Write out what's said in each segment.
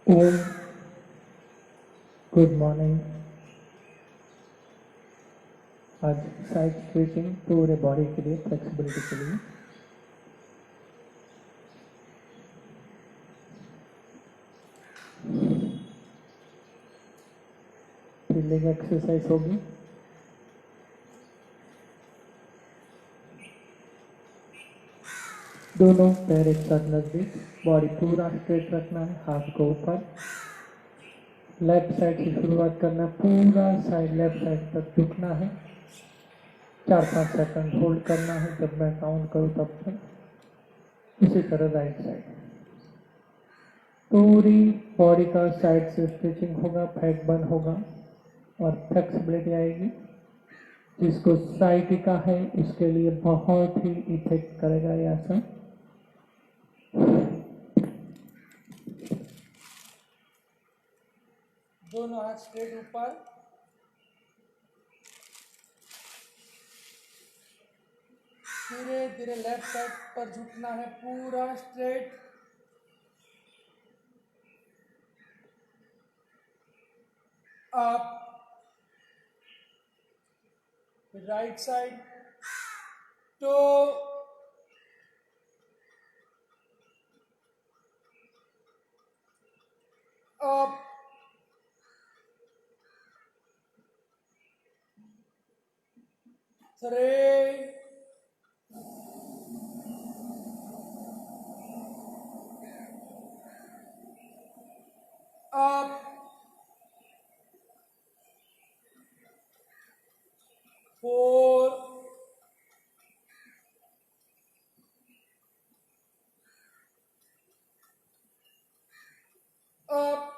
ओम good morning. आज side stretching पूरे body के लिए, फ्लेक्सिबिलिटी के लिए। फिर लेग एक्सरसाइज होगी। दोनों पैर एक साथ नजदीक, बॉडी पूरा स्ट्रेट रखना है, हाथ को ऊपर। लेफ्ट साइड से शुरुआत करना, पूरा साइड लेफ्ट साइड तक झुकना है। 4-5 सेकंड होल्ड करना है, जब मैं काउंट करूँ तब तक। इसी तरह राइट साइड पूरी बॉडी का साइड से स्ट्रेचिंग होगा, फैट बर्न होगा और फ्लेक्सिबिलिटी आएगी। जिसको साइटिका है उसके लिए बहुत ही इफेक्ट करेगा ये आसन। दोनों हाथ स्ट्रेट ऊपर। धीरे धीरे लेफ्ट साइड पर झुकना है, पूरा straight. Up, right side two, up, three, up, four, up,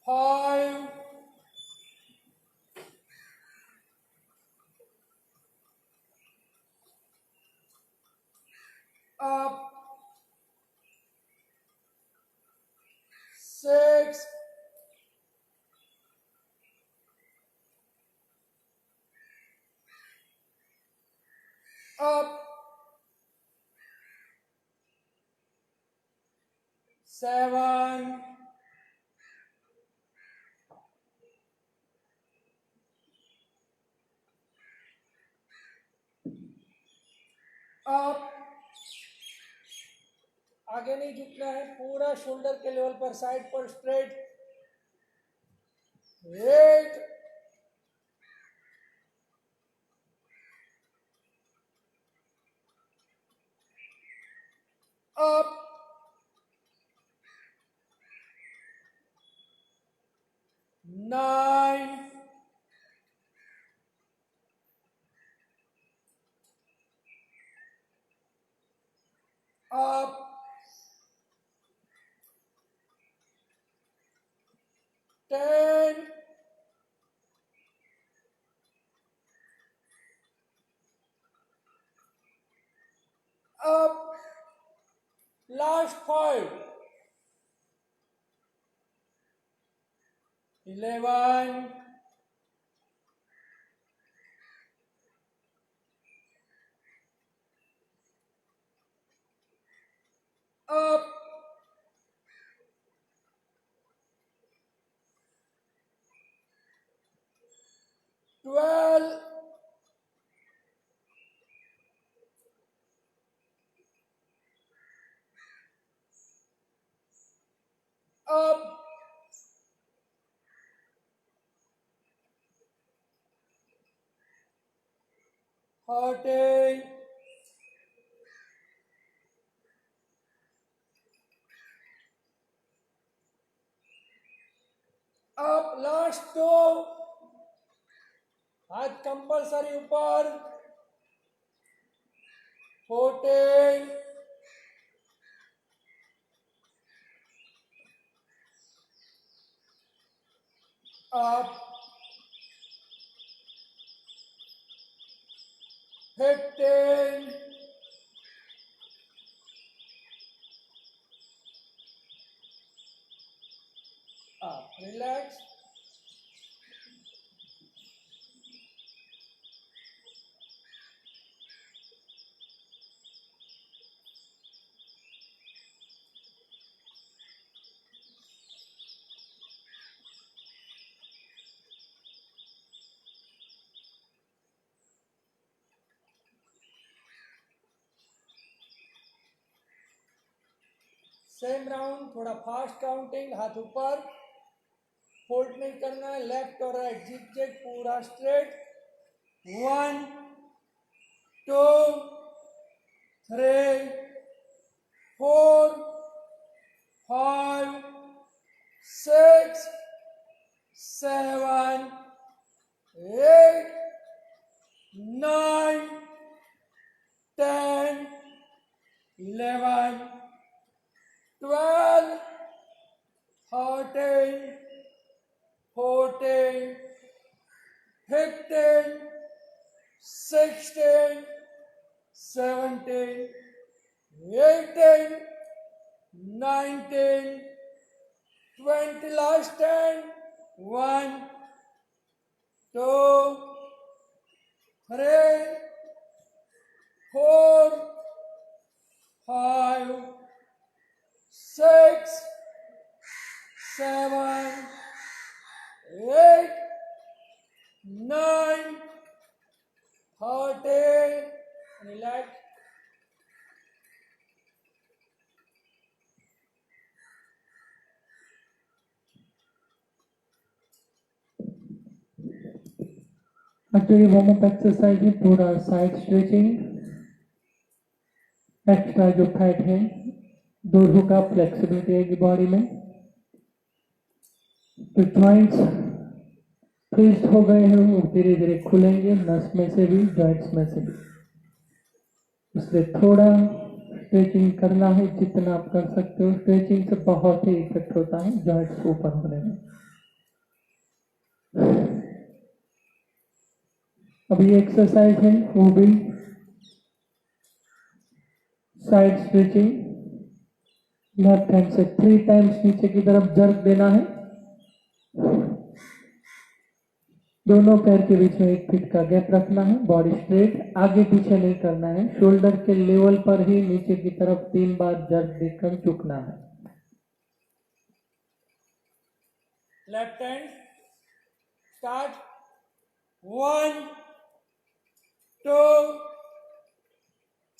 five, up, six, up, seven, up. आगे नहीं झुकना है, पूरा शोल्डर के लेवल पर, साइड पर straight. Eight, up, nine, up, 10, up, last 5, 11, up, 12, up, 13, up, last 2, हाथ कंपल्सरी ऊपर, 14, up, 15, up, relax, same round, थोड़ा फास्ट काउंटिंग, हाथ ऊपर, फोल्ड नहीं करना है, लेफ्ट और राइट जिग जैग पूरा straight. 1 2 3 4 5 6 7 8 9 10 11 12 13 14 15 16 17 18 19 20 last 10 1 2 3 4 5 6 7 8 9 13 relax. After your warm up exercise है पूरा साइड स्ट्रेचिंग, एक्स्ट्रा जो फैट है दूर होगा, फ्लेक्सिबिलिटी आएगी बॉडी में। तो जॉइंट्स फ्रीज हो गए हैं वो धीरे धीरे खुलेंगे, नस में से भी जॉइंट्स में से भी, इसलिए थोड़ा स्ट्रेचिंग करना है जितना आप कर सकते हो। स्ट्रेचिंग से बहुत ही इफेक्ट होता है जॉइंट्स ऊपर होने में। अभी एक्सरसाइज है वो भी साइड स्ट्रेचिंग, लेफ्ट हैंड से 3 टाइम्स नीचे की तरफ जर्क देना है, दोनों पैर के बीच में 1 फीट का गैप रखना है, बॉडी स्ट्रेट, आगे पीछे नहीं करना है, शोल्डर के लेवल पर ही नीचे की तरफ 3 बार जर्क देकर झुकना है। लेफ्ट हैंड स्टार्ट, 1 2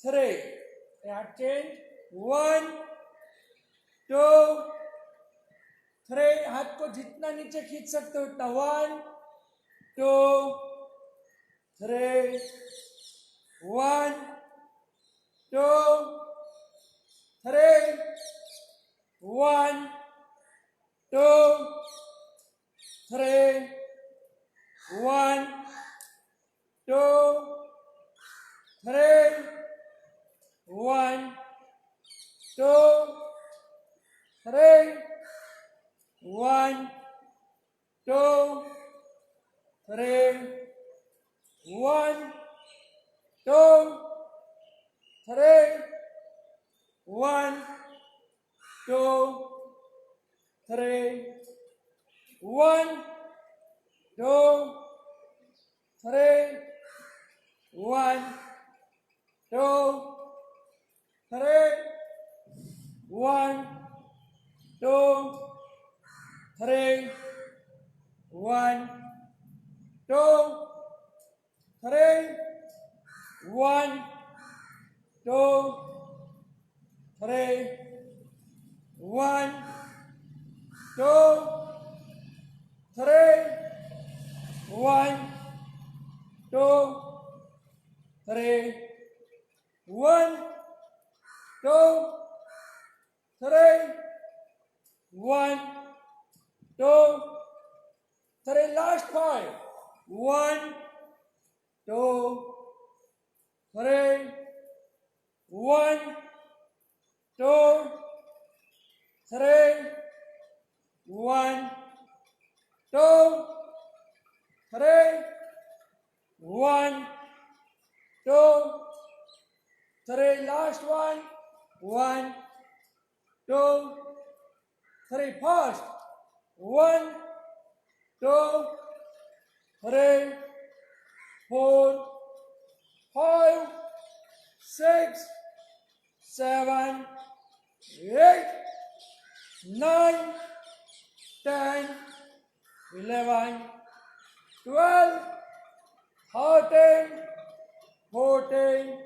3, चेंज, 1 2 3, हाथ को जितना नीचे खींच सकते हो उतना, 1 2 3 1 2 3 1 2 3 1 2 3 1 2 3 1 2 3 1 2 3 1 2 3 1 2 3 1 2 3 1 2 3 1 2 3 1 2 3 1 2 3 1 2 3 1 2 3 1 2 3, last 5 1 2 3 1 2 3 1 2 3 1 2 3, last one, 1 2 3, fast, 1 2 3 4 5 6 7 8 9 10 11 12 13 14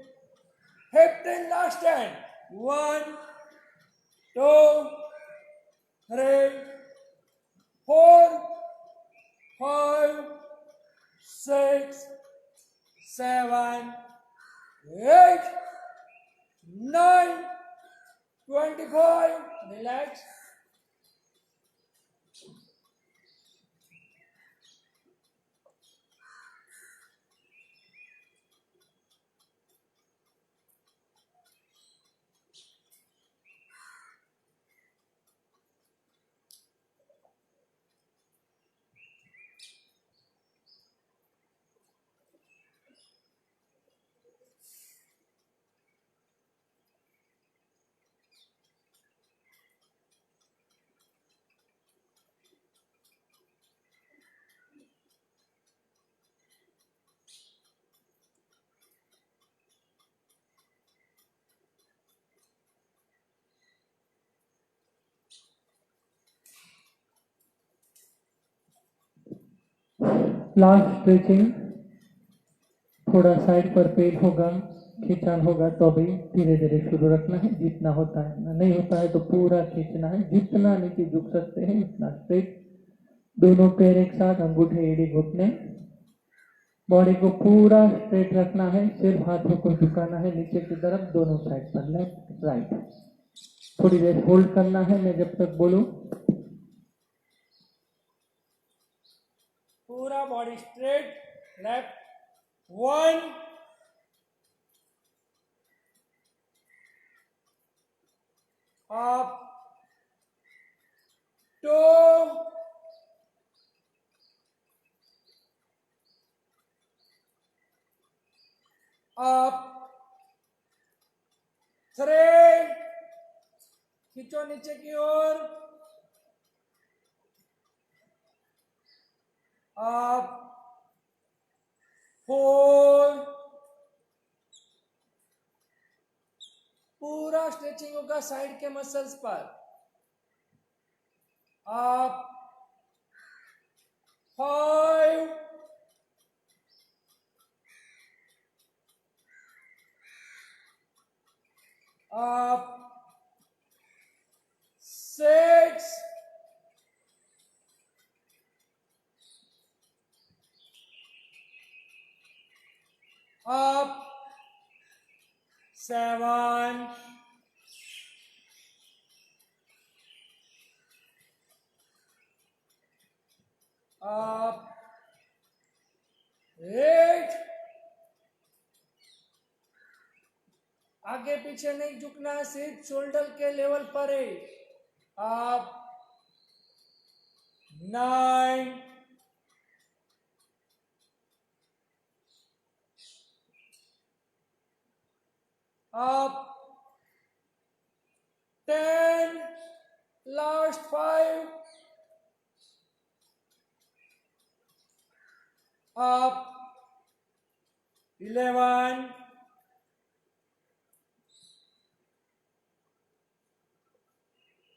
15, last 10 1 2, 3, 4, 5, 6, 7, 8, 9, 25. Relax. Last stretching, थोड़ा साइड पर पेन होगा, खिंचान होगा तो भी धीरे धीरे शुरू रखना है। जितना होता है, नहीं होता है तो पूरा खींचना है। जितना नीचे झुक सकते हैं इतना स्ट्रेट। दोनों पैर एक साथ, अंगूठे एड़ी घुटने। बॉडी को पूरा स्ट्रेट रखना है। सिर्फ हाथों को झुकाना है नीचे की तरफ, दोनों साइड पर, लेफ्ट राइट। थोड़ी देर होल्ड करना है, मैं जब तक बोलूं। पूरा body straight, left 1, up 2, up 3, खींचो नीचे की ओर, up 4, पूरा स्ट्रेचिंग होगा साइड के मसल्स पर, up 5, up 6, up 7, up 8, आगे पीछे नहीं झुकना है, सिर्फ शोल्डर के लेवल पर है, up 9, up 10, last 5, up 11,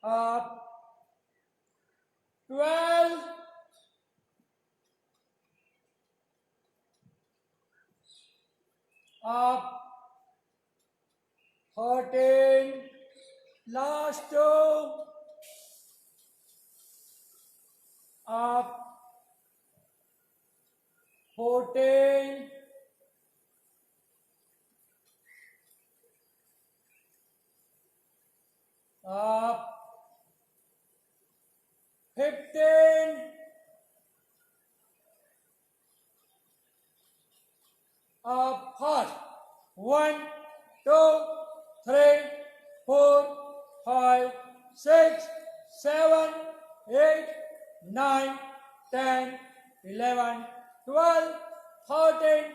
up 12, up 13, last 2, up 14, up 15, up fast, 1, 2, 3, 4, 5, 6, 7, 8, 9, 10, 11, 12, 13,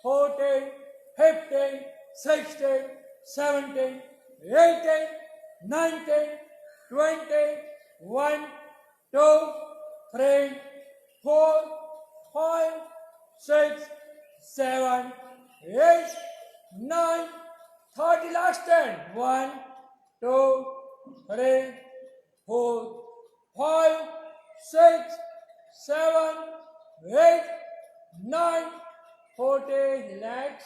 14, 15, 16, 17, 18, 19, 20, 1, 2, 3, 4, 5, 6, 7, 8, 9, 30, last 10. 1, 2, 3, 4, 5, 6, 7, 8, 9, 40. Relax.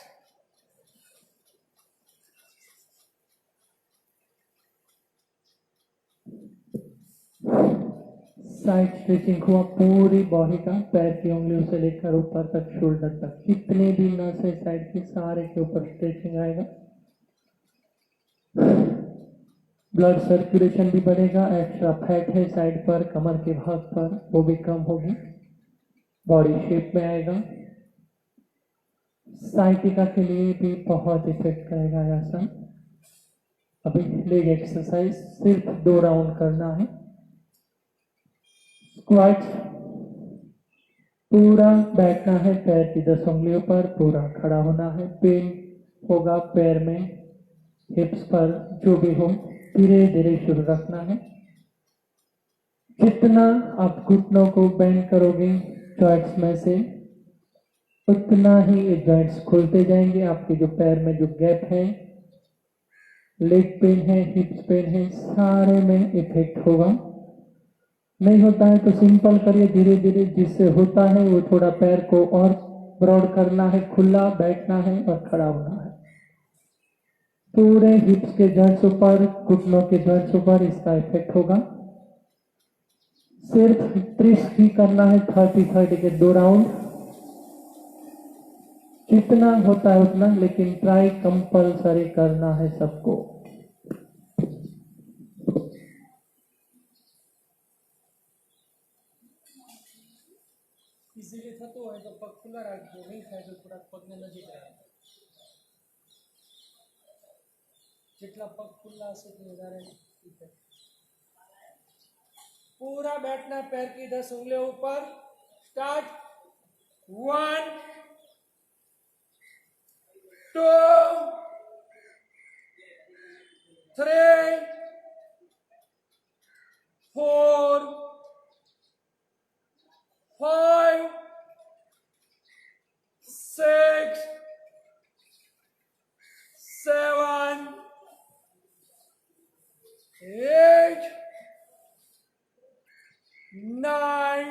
Side stretching हुआ पूरी बॉडी का, पैर की उंगलियों से लेकर ऊपर तक, शोल्डर तक, जितने भी नस है साइड के सारे के ऊपर स्ट्रेचिंग आएगा। ब्लड सर्कुलेशन भी बढ़ेगा। एक्स्ट्रा फैट है साइड पर, कमर के भाग पर, वो भी कम होगी, बॉडी शेप में आएगा। साइटिका के लिए भी बहुत इफेक्ट करेगा यह आसन। अभी लेग एक्सरसाइज सिर्फ 2 राउंड करना है। स्क्वाट, पूरा बैठना है पैर की 10 उंगलियों पर, पूरा खड़ा होना है। पेन होगा पैर में, हिप्स पर, जो भी हो, धीरे धीरे शुरू रखना है। जितना आप घुटनों को बेंड करोगे जॉइंट्स में से, उतना ही ये जॉइंट्स खुलते जाएंगे। आपके जो पैर में जो गैप है, लेग पेन है, हिप्स पेन है, सारे में इफेक्ट होगा। नहीं होता है तो सिंपल करिए धीरे धीरे, जिससे होता है वो थोड़ा पैर को और ब्रॉड करना है, खुला बैठना है और खड़ा होना है। पूरे हिप्स के जॉइंट्स ऊपर, घुटनों के जॉइंट्स ऊपर इसका इफेक्ट होगा। सिर्फ 30 ही करना है, 30-30 के 2 राउंड, जितना होता है उतना, लेकिन ट्राई कंपलसरी करना है सबको। ઇઝીલી થતું હોય તો પગ ખુલ્લા રાખજો, નહીં થાય તો થોડાક પગને નજીક રાખજો. જેટલા પગ ખુલ્લા હશે તે વધારે ઇફેક્ટ. पूरा बैठना, पैर की 10 उंगलियों ऊपर. Start. 1 2 3 4 5 6 7 8 9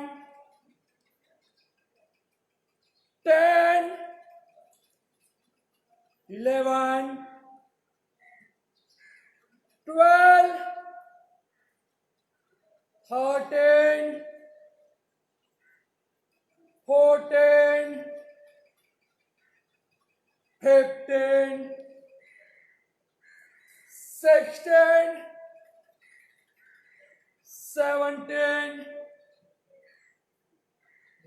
10 11 12 13 14 15 16 17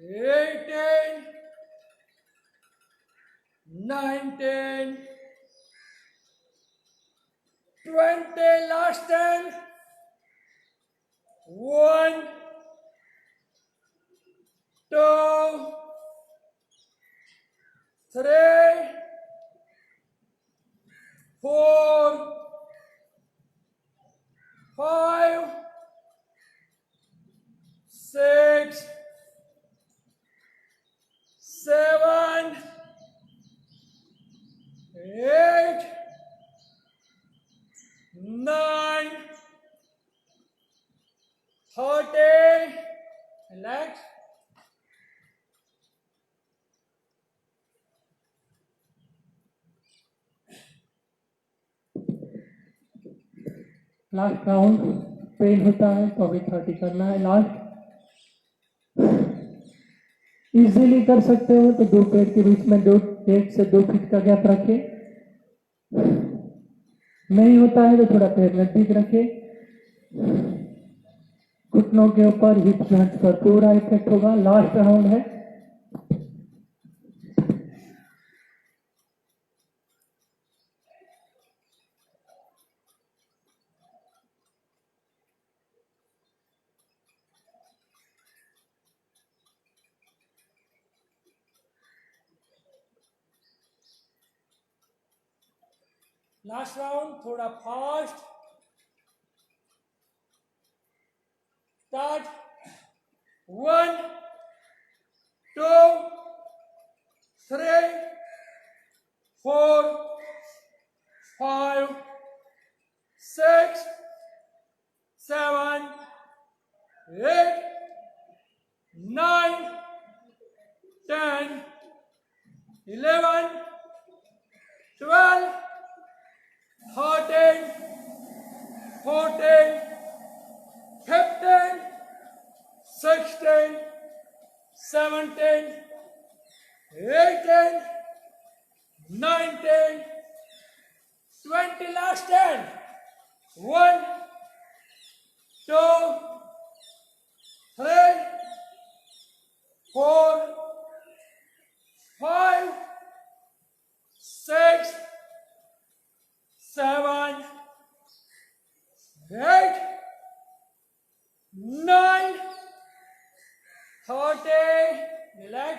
18 19 20. Last 10. 1 2 3 4 5 6 7 8 9 30. Relax. Last round pen होता है तो अभी 30 करना है। लास्ट इजीली कर सकते हो तो 2 पेड़ के बीच में 1 से 2 फीट का गैप रखे। नहीं होता है तो थोड़ा पैर नजदीक रखे। घुटनों के ऊपर, हिप जॉइंट्स पर पूरा इफेक्ट होगा। लास्ट राउंड है। लास्ट राउंड थोड़ा फास्ट. स्टार्ट. 1 2 3 4 5 6 7 8 9 10 11 12 13 14 15 17, 18, 19, 20, last 10. 1, 2, 3, 4, 5, 6, 7, 8, 9, 30. Relax.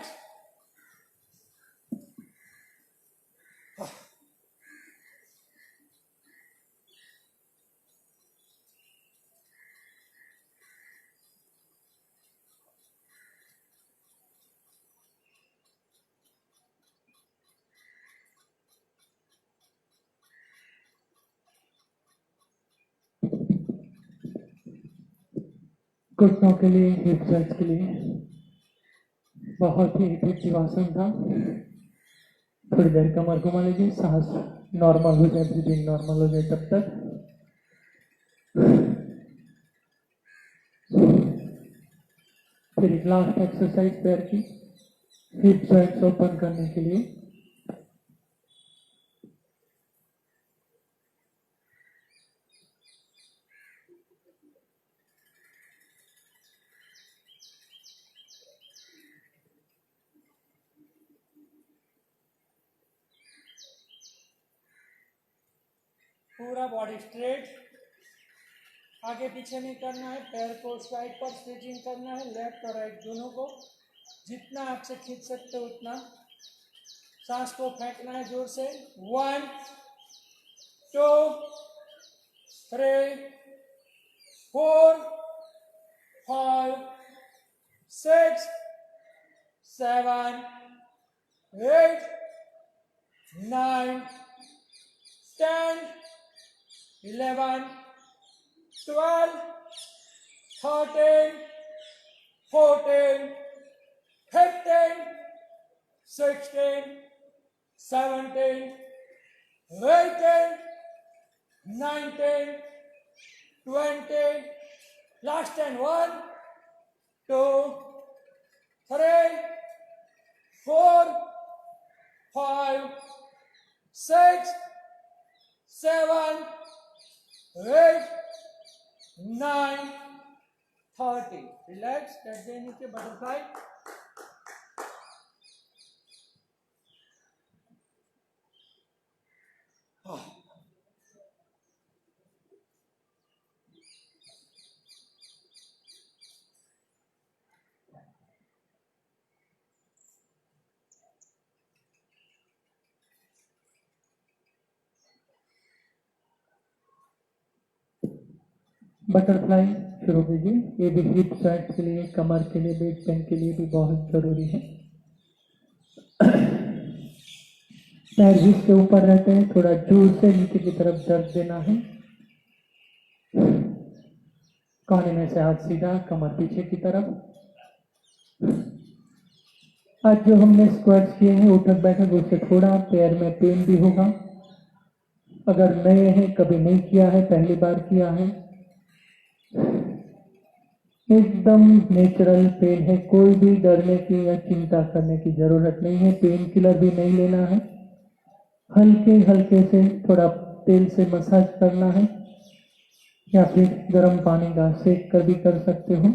घुटनों के लिए, हिप थ्रस्ट के लिए बहुत ही इफेक्टिव आसन था। थोड़ी देर कमर घुमा लीजिए, सांस नॉर्मल हो जाए, ब्रीदिंग नॉर्मल हो जाए तब तक। फिर एक लास्ट एक्सरसाइज पैर की हिप जॉइंट्स ओपन करने के लिए। पूरा बॉडी स्ट्रेट, आगे पीछे नहीं करना है। पैर को साइड पर स्ट्रेचिंग करना है, लेफ्ट और राइट दोनों को। जितना आपसे खींच सकते हो उतना। सांस को फेंकना है जोर से। 1, 2, 3, 4, 5, 6, 7, 8, 9, 10, 11, 12, 13, 14, 15, 16, 17, 18, 19, 20, last 10. 1, 2, 3, 4, 5, 6, 7, 8, 9, 30. Relax. Touch the नीचे butterfly. बटरफ्लाई शुरू कीजिए। ये भी हिप थ्रस्ट के लिए, कमर के लिए, बैक पेन के लिए भी बहुत जरूरी है। पैर जिसके ऊपर रहते हैं थोड़ा जोर से नीचे की तरफ दर्द देना है। कोहनी में से हाथ सीधा, कमर पीछे की तरफ। आज जो हमने स्क्वाट्स किए हैं उठक बैठक, उससे थोड़ा पैर में पेन भी होगा। अगर नए हैं, कभी नहीं किया है, पहली बार किया है, एकदम नेचुरल पेन है। कोई भी डरने की या चिंता करने की जरूरत नहीं है। पेन किलर भी नहीं लेना है। हल्के हल्के से थोड़ा तेल से मसाज करना है या फिर गर्म पानी का सेक कर भी कर सकते हो।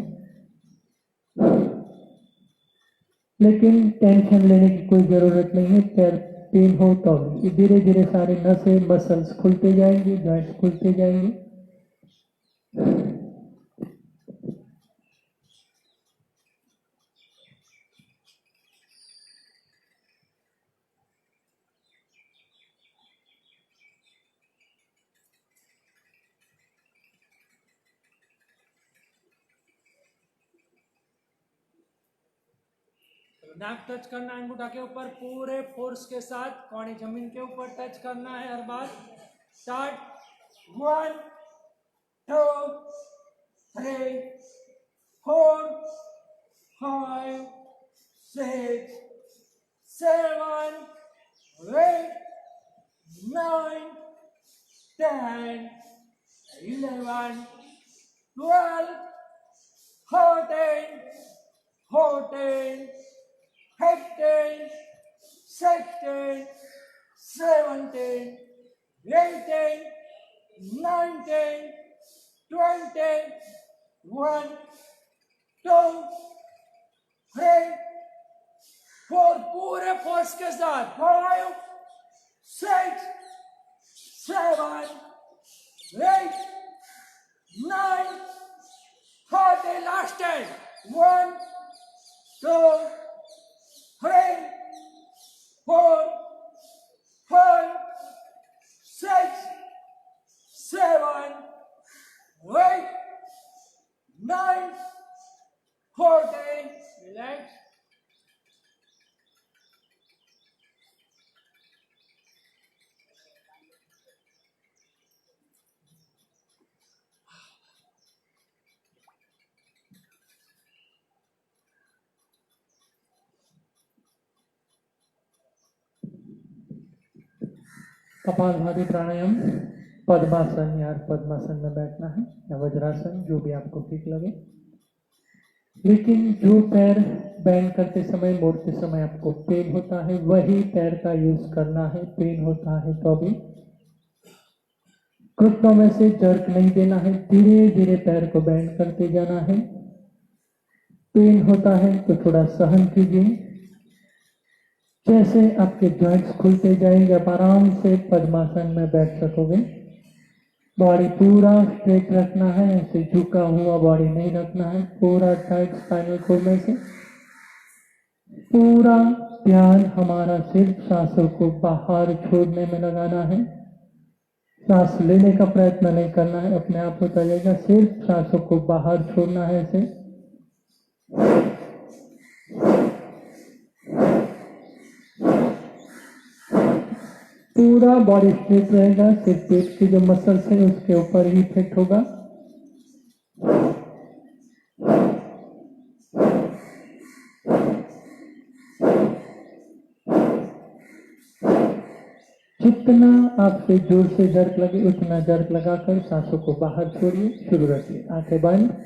लेकिन टेंशन लेने की कोई जरूरत नहीं है। पैर पेन हो तो धीरे धीरे सारे नसें, मसल्स खुलते जाएंगे, जॉइंट्स खुलते जाएंगे। नाक टच करना है अंगूठा के ऊपर, पूरे फोर्स के साथ कौड़ी जमीन के ऊपर टच करना है हर बार। स्टार्ट। 1, 2, 3, 4, 5, 6, 7, 8, 9, 10, 11, 12, 13, 14, 15, 16, 17, 18, 19, 20, 1, 2, 3, 4, पूरे फोर्स के साथ 5, 6, 7, 8, 9, 30, last 10, 1, 2, 3, 4, 5, 6, 7, 8, 9, 40, relax. कपालभाति प्राणायाम, पद्मासन या पद्मासन में बैठना है या वज्रासन, जो भी आपको ठीक लगे। लेकिन जो पैर बैंड करते समय, मोड़ते समय आपको पेन होता है, वही पैर का यूज करना है। पेन होता है तो भी घुटनों में से जर्क नहीं देना है, धीरे धीरे पैर को बैंड करते जाना है। पेन होता है तो थोड़ा सहन कीजिए। जैसे आपके जॉइंट्स खुलते जाएंगे, आप आराम से पद्मासन में बैठ सकोगे। बॉडी पूरा स्ट्रेट रखना है, ऐसे झुका हुआ बॉडी नहीं रखना है। पूरा टाइट स्पाइनल कोड में से पूरा ध्यान हमारा सिर्फ सांसों को बाहर छोड़ने में लगाना है। सांस लेने का प्रयत्न नहीं करना है, अपने आप होता जाएगा। सिर्फ सांसों को बाहर छोड़ना है ऐसे। पूरा बॉडी स्ट्रेट रहेगा, सिर्फ पेट की जो मसल्स है उसके ऊपर ही इफेक्ट होगा। जितना आपसे जोर से जर्क लगे उतना जर्क लगाकर सांसों को बाहर छोड़िए। शुरू रखिए, आंखें बंद।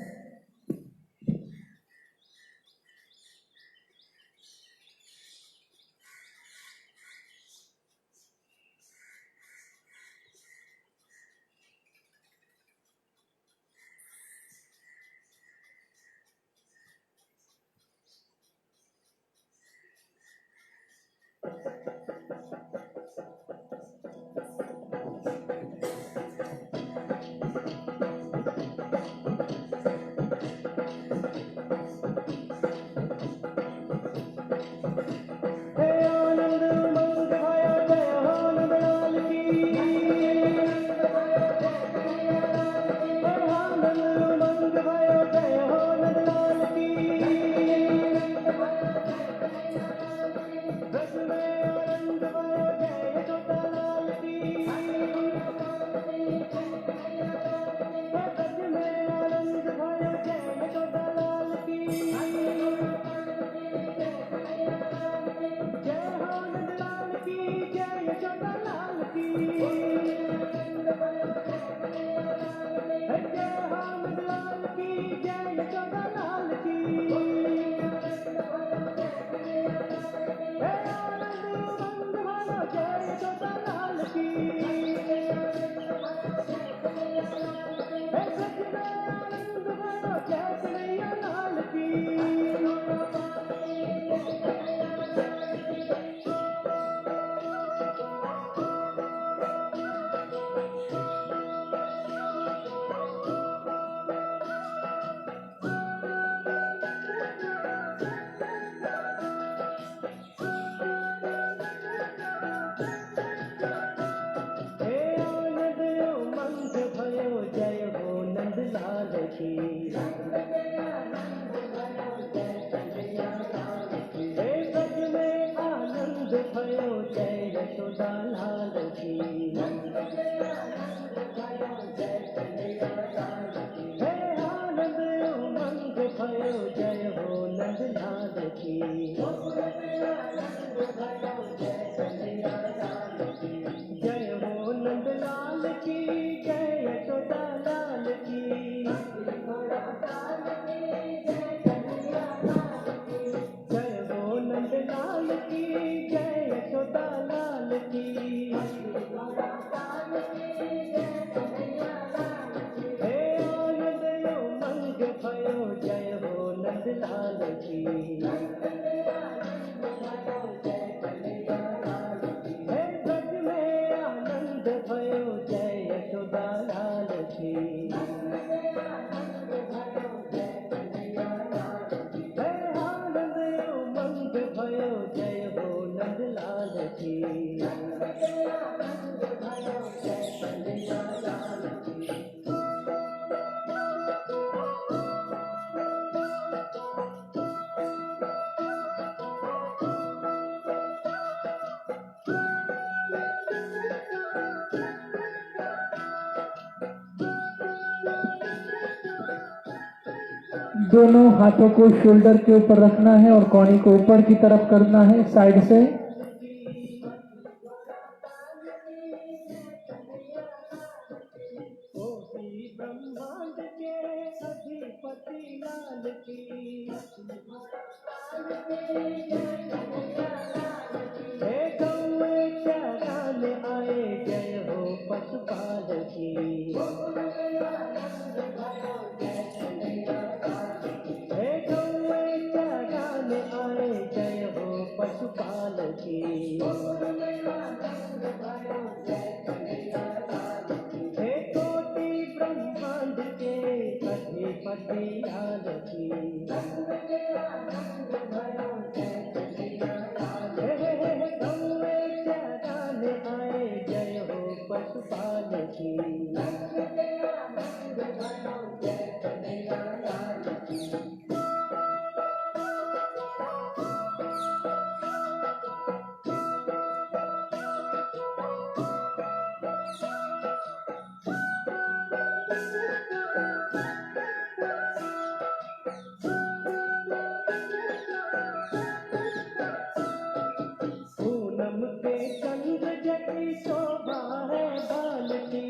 दोनों हाथों को शोल्डर के ऊपर रखना है और कॉनी को ऊपर की तरफ करना है साइड से। ब्रह्मांड के अधिपति लाल की, हे गौए क्या गाने आए, जय हो पशुपाल की, हे गौए क्या गाने आए, जय हो पशुपाल की, हे कोटि ब्रह्मांड के अधिपति लाल की, हे गौए क्या गाने आए, जय हो पशुपाल की, पूनम के चंद्र जैसी शोभा है बाल की,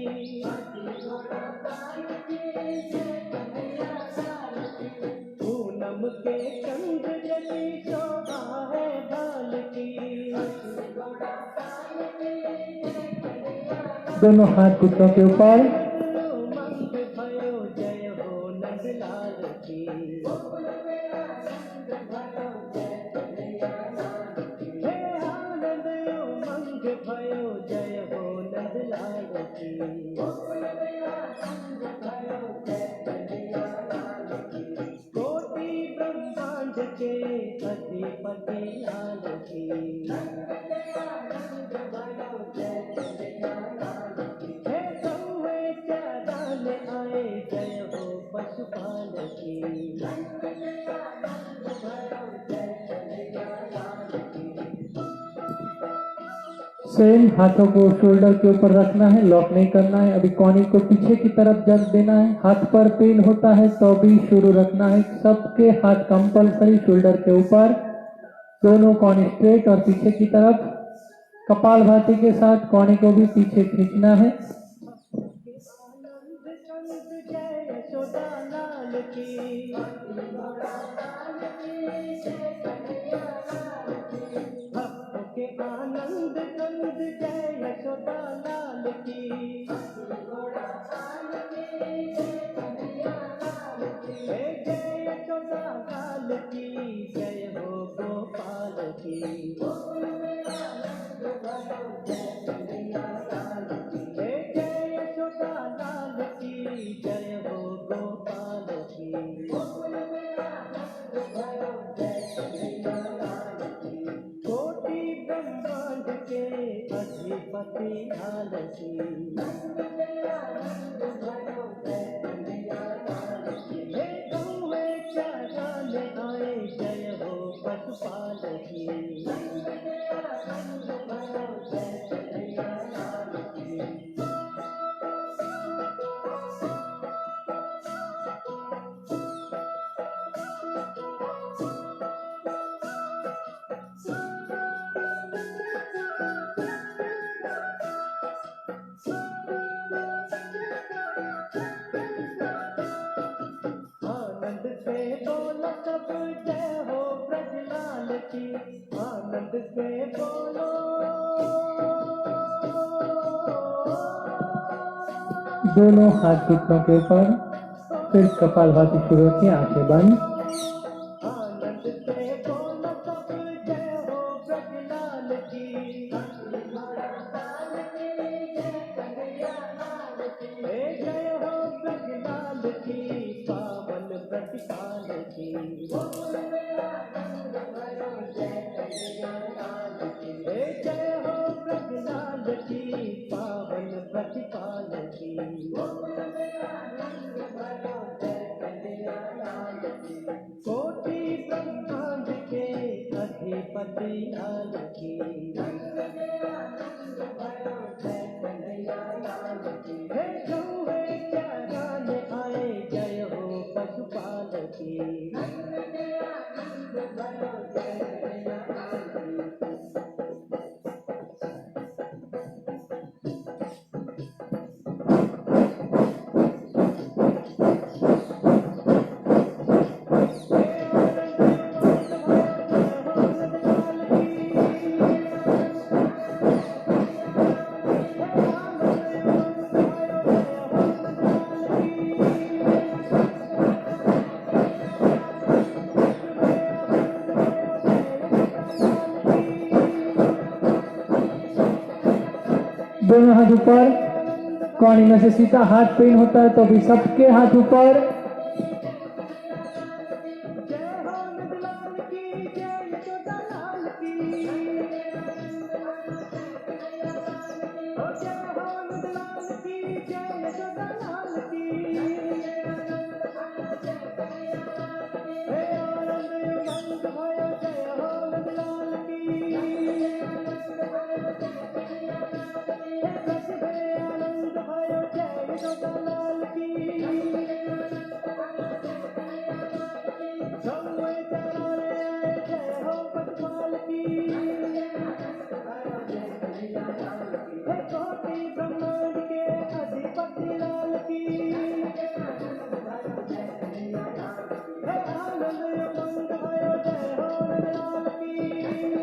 पूनम के चंद्र जैसी शोभा है बाल की, दोनों हाथ घुटनों के ऊपर। मंग भयो जय हो नंदलाल की, हे आनंद उमंग भयो जय हो नंदलाल की, कोटि ब्रह्मांड के अधिपति लाल की, हे गौए क्या गाने आए, जय हो पशुपाल की, सेम हाथों को शोल्डर के ऊपर रखना है, लॉक नहीं करना है। अभी कॉनी को पीछे की तरफ जर देना है। हाथ पर पेन होता है तो भी शुरू रखना है। सबके हाथ कंपलसरी शोल्डर के ऊपर, दोनों कॉनी स्ट्रेट और पीछे की तरफ। कपाल भाती के साथ कॉनी को भी पीछे खींचना है। आनंद कंद जय यशोदा लाल की, भक्तों के आनंद कंद जय यशोदा लाल की, हे जय यशोदा लाल की, जय हो गोपाल की, हे जय यशोदा लाल की, जय हो गोपाल की, कोटि ब्रह्मांड के अधिपति लाल की, हे गौए क्या गाने आए, जय हो पशुपाल की, आनंद से बोलो सब जय हो ब्रजलाल की, आनंद से बोलो, दोनों हाथ घुटनों के ऊपर। फिर कपाल भाती शुरू रखिए, आंखें बंद। आनंद से बोलो सब जय हो ब्रजलाल की, हे जय हो ब्रजलाल की, पावन प्रतिपाल की, हे जय हो ब्रजलाल की, पावन प्रतिपाल की, कोटि ब्रह्मांड के अधिपति लाल की, हे गौए क्या गाने आए, जय हो पशुपाल की, दोनों हाथ ऊपर। कौन इनमें से सीधा हाथ पेन होता है तो अभी सबके हाथ ऊपर।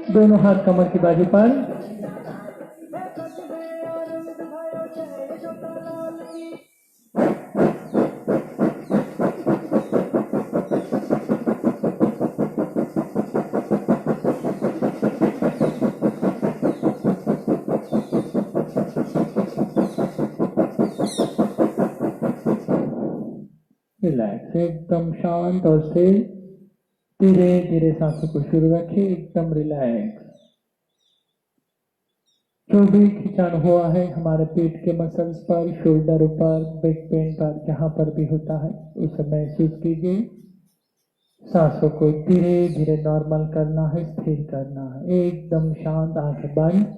दोनों हाथ कमर की बाजू पर। रिलैक्स, एकदम शांत और स्थिर। धीरे धीरे सांसों को शुरू रखिए, एकदम रिलैक्स। जो भी खिंचान हुआ है हमारे पेट के मसल्स पर, शोल्डर पर, बैक पेन पर, जहां पर भी होता है उसे महसूस कीजिए। सांसों को धीरे धीरे नॉर्मल करना है, स्थिर करना है, एकदम शांत, आंखें बंद।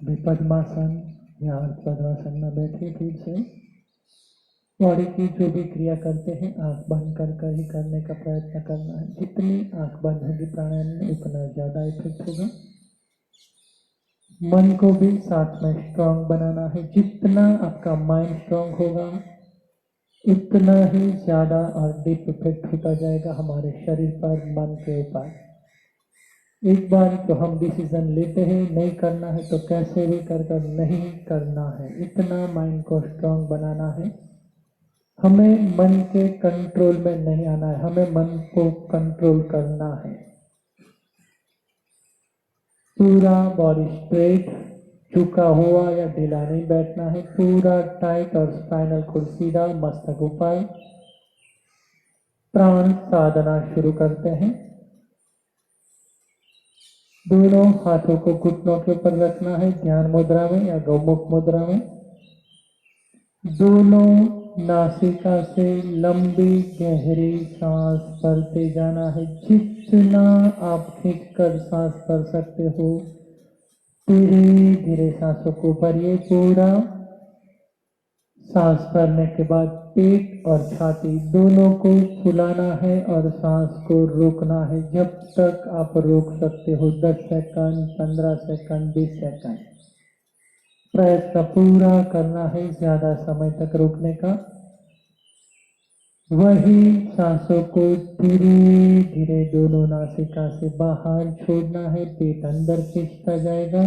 अभी पद्मासन या पद्मासन में बैठे फिर से बॉडी की जो भी क्रिया करते हैं आंख बंद कर ही करने का प्रयत्न करना है। जितनी आंख बंद होगी प्राणायाम में उतना ज्यादा इफेक्ट होगा। मन को भी साथ में स्ट्रांग बनाना है। जितना आपका माइंड स्ट्रांग होगा उतना ही ज्यादा और डीप इफेक्ट होता जाएगा हमारे शरीर पर, मन के ऊपर। एक बार तो हम डिसीजन लेते हैं नहीं करना है तो कैसे भी कर नहीं करना है। इतना माइंड को स्ट्रांग बनाना है। हमें मन के कंट्रोल में नहीं आना है, हमें मन को कंट्रोल करना है। पूरा बॉडी स्ट्रेट, झुका हुआ या ढीला नहीं बैठना है, पूरा टाइट और स्पाइनल कॉर्ड सीधा, मस्तक ऊपर। प्राण साधना शुरू करते हैं। दोनों हाथों को घुटनों के ऊपर रखना है, ध्यान मुद्रा में या गौमुख मुद्रा में। दोनों नासिका से लंबी गहरी सांस भरते जाना है। जितना आप खींचकर सांस भर सकते हो धीरे धीरे सांसों को भरिए। पूरा सांस भरने के बाद पेट और छाती दोनों को फुलाना है और सांस को रोकना है। जब तक आप रोक सकते हो 10 सेकंड, 15 सेकंड, 20 सेकंड प्रयत्न पूरा करना है ज्यादा समय तक रोकने का। वही सांसों को धीरे धीरे दोनों नासिका से बाहर छोड़ना है। पेट अंदर खींचता जाएगा,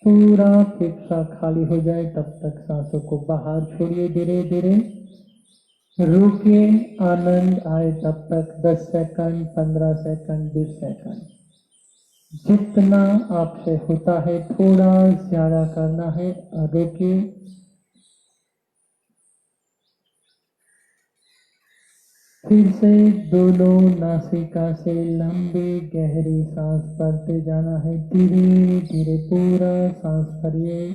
पूरा फेफड़ा खाली हो जाए तब तक सांसों को बाहर छोड़िए। धीरे धीरे रुकिए, आनंद आए तब तक 10 सेकंड, 15 सेकंड, 20 सेकंड जितना आपसे होता है थोड़ा ज्यादा करना है। रुकिए, फिर से दोनों नासिका से लंबी गहरी सांस भरते जाना है। धीरे धीरे पूरा सांस भरिए।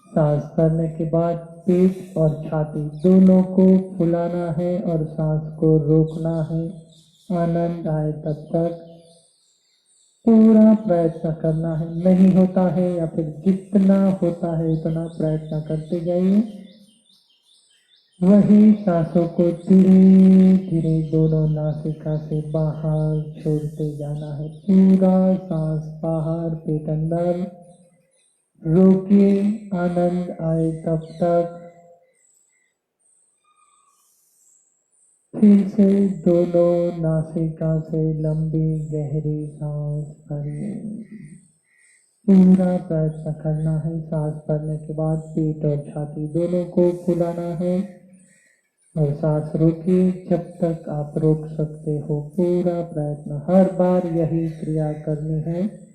सांस भरने के बाद पेट और छाती दोनों को फुलाना है और सांस को रोकना है। आनंद आए तब तक पूरा प्रयत्न करना है, नहीं होता है या फिर जितना होता है उतना प्रयत्न करते जाइए। वही सांसों को धीरे धीरे दोनों नासिका से बाहर छोड़ते जाना है। पूरा सांस बाहर, पेट अंदर। रोकिए, आनंद आए तब तक। फिर से दोनों नासिका से लंबी गहरी सांस भरिए। पूरा प्रयत्न करना है। सांस भरने के बाद पेट और छाती दोनों को फुलाना है और सांस रोकिए जब तक आप रोक सकते हो। पूरा प्रयत्न, हर बार यही क्रिया करनी है।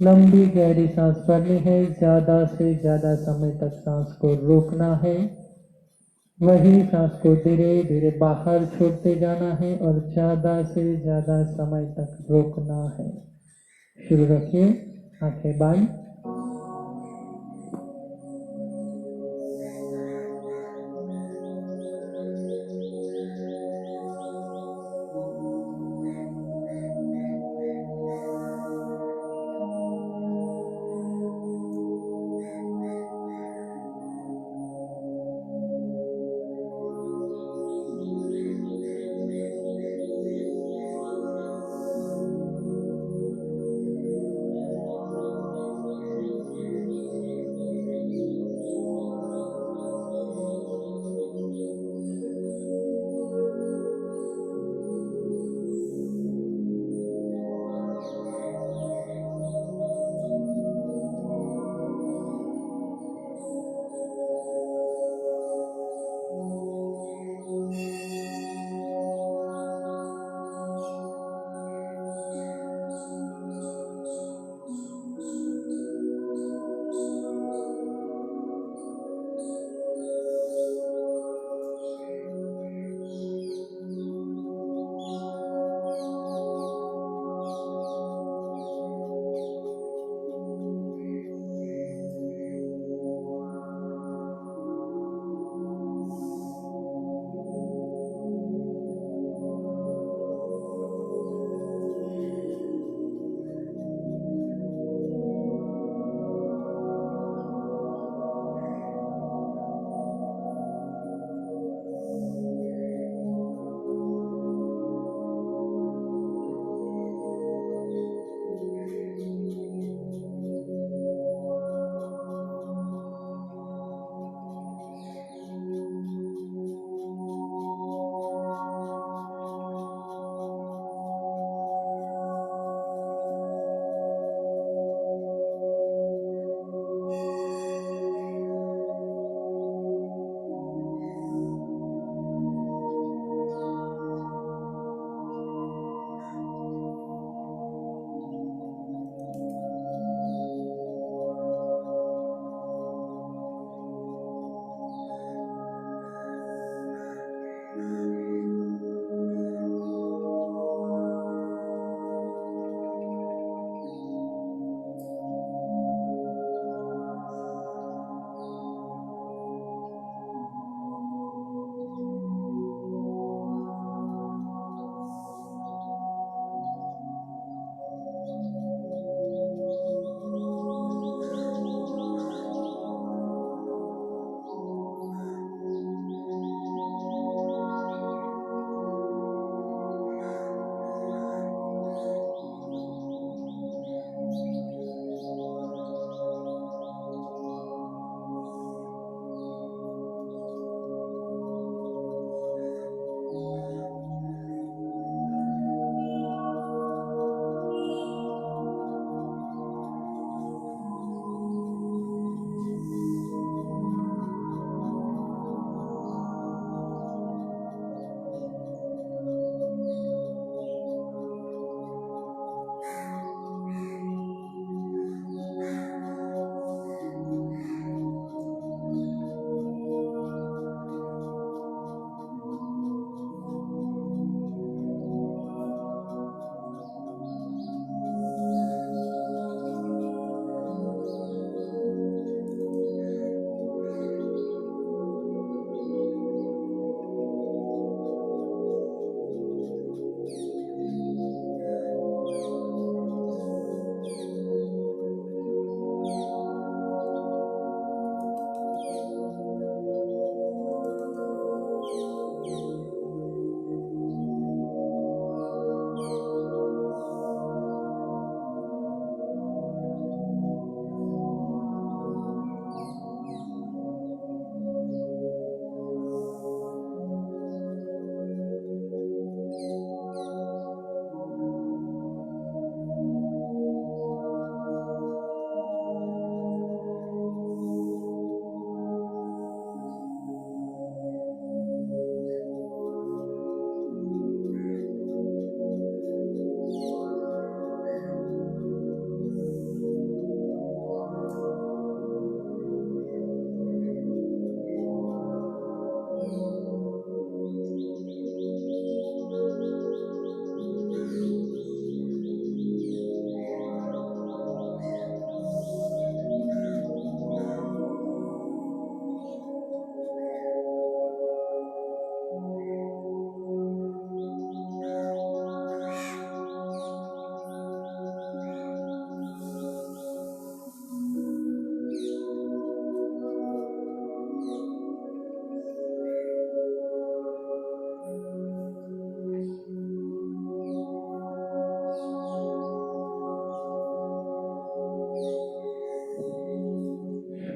लंबी गहरी सांस भरनी है, ज्यादा से ज्यादा समय तक सांस को रोकना है। वही सांस को धीरे धीरे बाहर छोड़ते जाना है और ज्यादा से ज्यादा समय तक रोकना है। शुरू रखिए, आंखें बंद।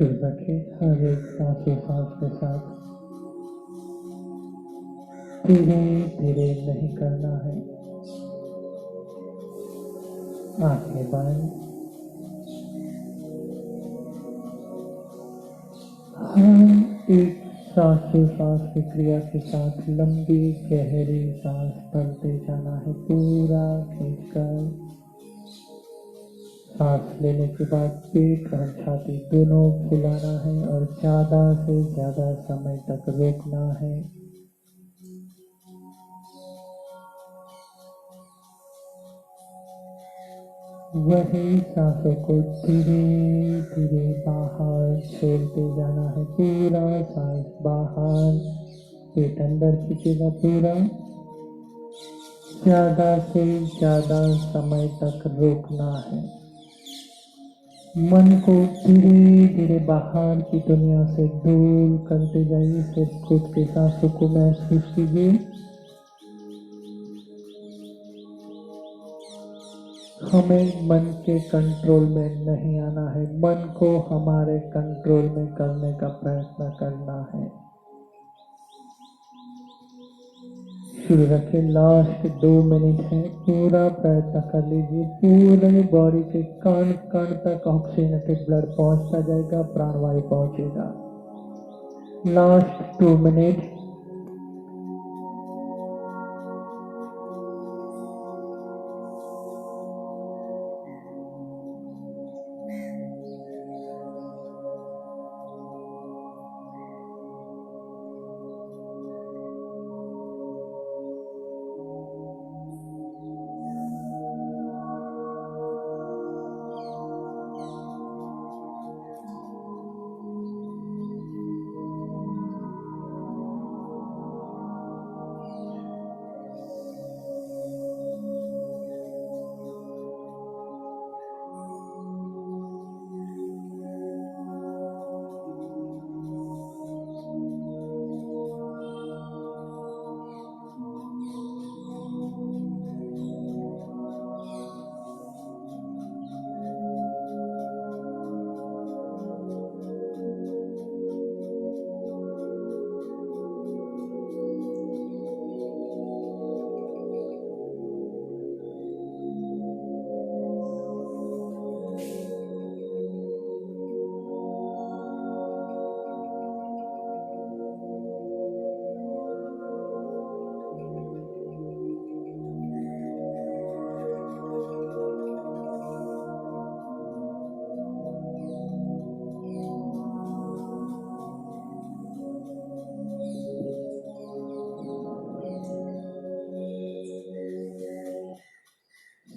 शुरू रखें। हर एक सांस के साथ धीरे धीरे नहीं करना है। आंखें बंद। हर एक सांस की क्रिया के साथ लंबी गहरी सांस भरते जाना है, पूरा खींचकर। सांस लेने के बाद पेट और छाती दोनों फुलाना है और ज्यादा से ज्यादा समय तक रोकना है। वही सांसों को धीरे धीरे बाहर छोड़ते जाना है, पूरा सांस बाहर, पेट अंदर खींचेगा पूरा। ज्यादा से ज्यादा समय तक रोकना है। मन को धीरे धीरे बाहर की दुनिया से दूर करते जाइए। सिर्फ खुद के सांसों को महसूस कीजिए। हमें मन के कंट्रोल में नहीं आना है, मन को हमारे कंट्रोल में करने का प्रयत्न करना है। शुरू रखें। लास्ट 2 मिनट है, पूरा प्रयत्न कर लीजिए। पूरे बॉडी के कण कण तक ऑक्सीजनेटेड ब्लड पहुंचता जाएगा, प्राणवायु पहुंचेगा। Last 2 minute.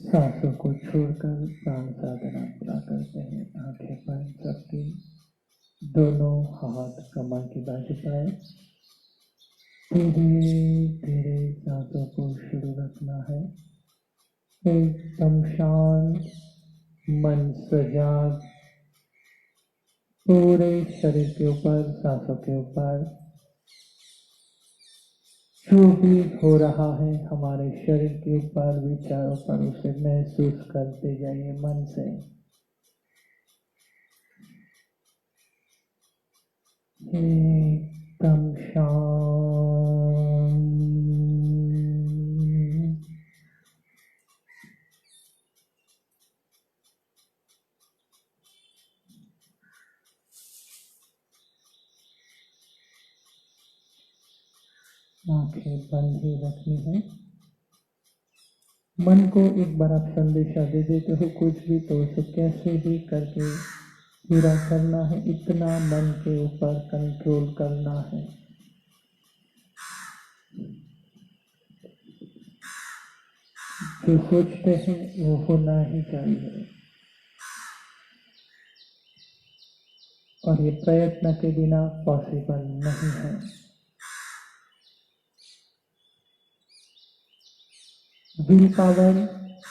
सांसों को छोड़कर प्राण साधना पूरा करते हैं। आंखें बंद करके दोनों हाथ कमर की बाजू पर धीरे धीरे सांसों को शुरू रखना है। एकदम शांत, मन सजाग, पूरे शरीर के ऊपर, सांसों के ऊपर जो भी हो रहा है हमारे शरीर के ऊपर, विचारों पर, उसे महसूस करते जाइए मन से। एकदम शांत। आंखें बंद ही रखनी है। मन को एक बार आप संदेशा दे देते हो कुछ भी, तो उसे कैसे भी करके पूरा करना है। इतना मन के ऊपर कंट्रोल करना है। जो सोचते हैं वो होना ही चाहिए, और ये प्रयत्न के बिना पॉसिबल नहीं है। विल पावर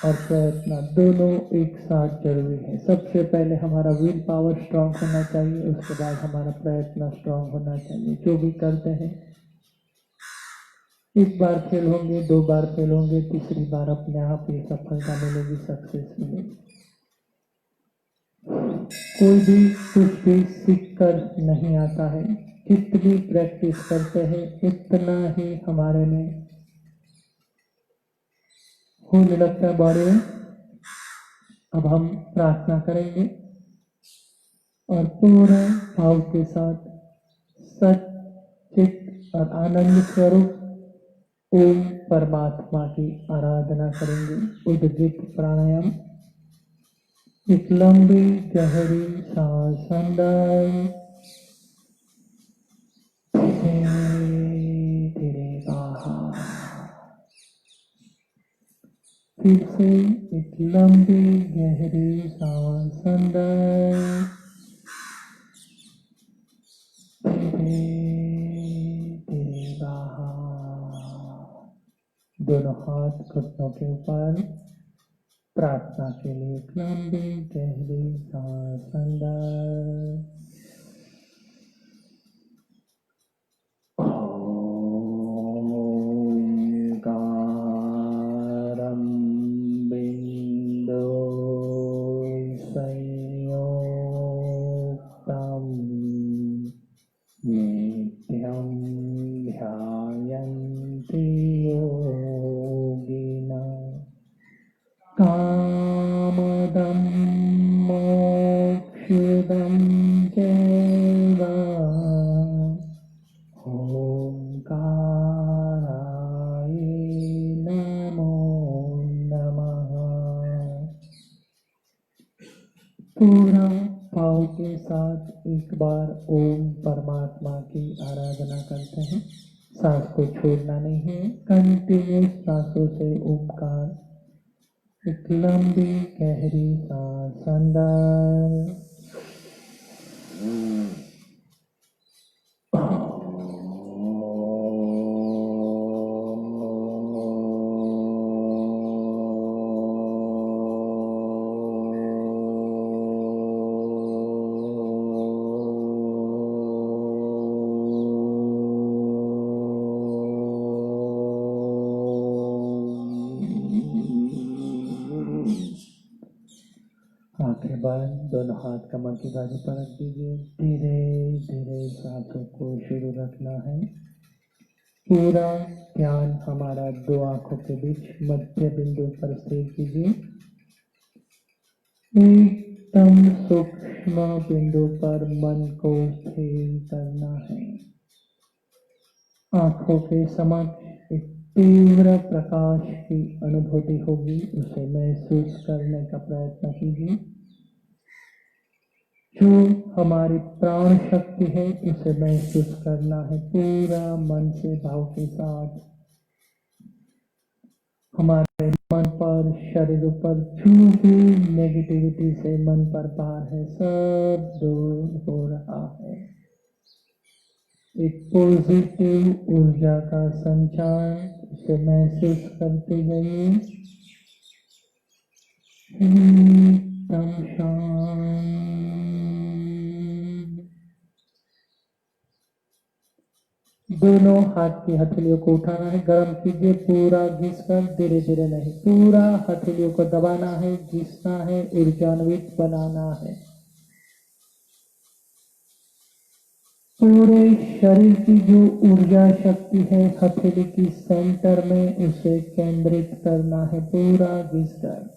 और प्रयत्न दोनों एक साथ जरूरी है। सबसे पहले हमारा विल पावर स्ट्रांग होना चाहिए, उसके बाद हमारा प्रयत्न स्ट्रांग होना चाहिए। जो भी करते हैं, एक बार फेल होंगे, 2 बार फेल होंगे, तीसरी बार अपने आप ही सफलता मिलेगी, सक्सेस मिलेगी। कोई भी कुछ भी सीख कर नहीं आता है, जितनी प्रैक्टिस करते हैं इतना ही हमारे में होने लगता है बॉडी में। अब हम प्रार्थना करेंगे और पूरे भाव के साथ सच्चित और आनंद स्वरूप ओम परमात्मा की आराधना करेंगे। उद्गीत प्राणायाम। एक लंबी गहरी सांस अंदर, धीरे धीरे बाहर। फिर से एक लंबी गहरी सांस अंदर, धीरे धीरे बाहर। दोनों हाथ घुटनों के ऊपर। प्रार्थना के लिए एक लंबी गहरी सांस अंदर, ओंकारं बिंदु संयुक्तं नित्यं ध्यायन्ति योगिनः। कामदं मोक्षदं चैव ओंकाराय नमो नमः। पूरा भाव के साथ एक बार ओम परमात्मा की आराधना करते हैं। सांस को छोड़ना नहीं है, कंटिन्यूस सांसों से ओमकार। एक लंबी गहरी सांस अंदर, आंखें बंद, दोनों हाथ कमर की बाजू पर रख दीजिए। धीरे धीरे सांसों को शुरू रखना है। पूरा ध्यान हमारा दो आंखों के बीच मध्य बिंदु पर स्थिर कीजिए। एकदम सूक्ष्म बिंदु पर मन को स्थिर करना है। आंखों के समक्ष एक तीव्र प्रकाश की अनुभूति होगी, उसे महसूस करने का प्रयत्न कीजिए। जो हमारी प्राण शक्ति है उसे महसूस करना है पूरा मन से, भाव के साथ। हमारे मन पर, शरीर पर जो भी नेगेटिविटी से मन पर भार है सब दूर हो रहा है। एक पॉजिटिव ऊर्जा का संचार, उसे महसूस करते जाइए। एकदम शांत। दोनों हाथ की हथेलियों को उठाना है, गर्म कीजिए पूरा घिसकर, धीरे धीरे नहीं, पूरा हथेलियों को दबाना है, घिसना है, ऊर्जान्वित बनाना है। पूरे शरीर की जो ऊर्जा शक्ति है हथेली की सेंटर में, उसे केंद्रित करना है पूरा घिसकर।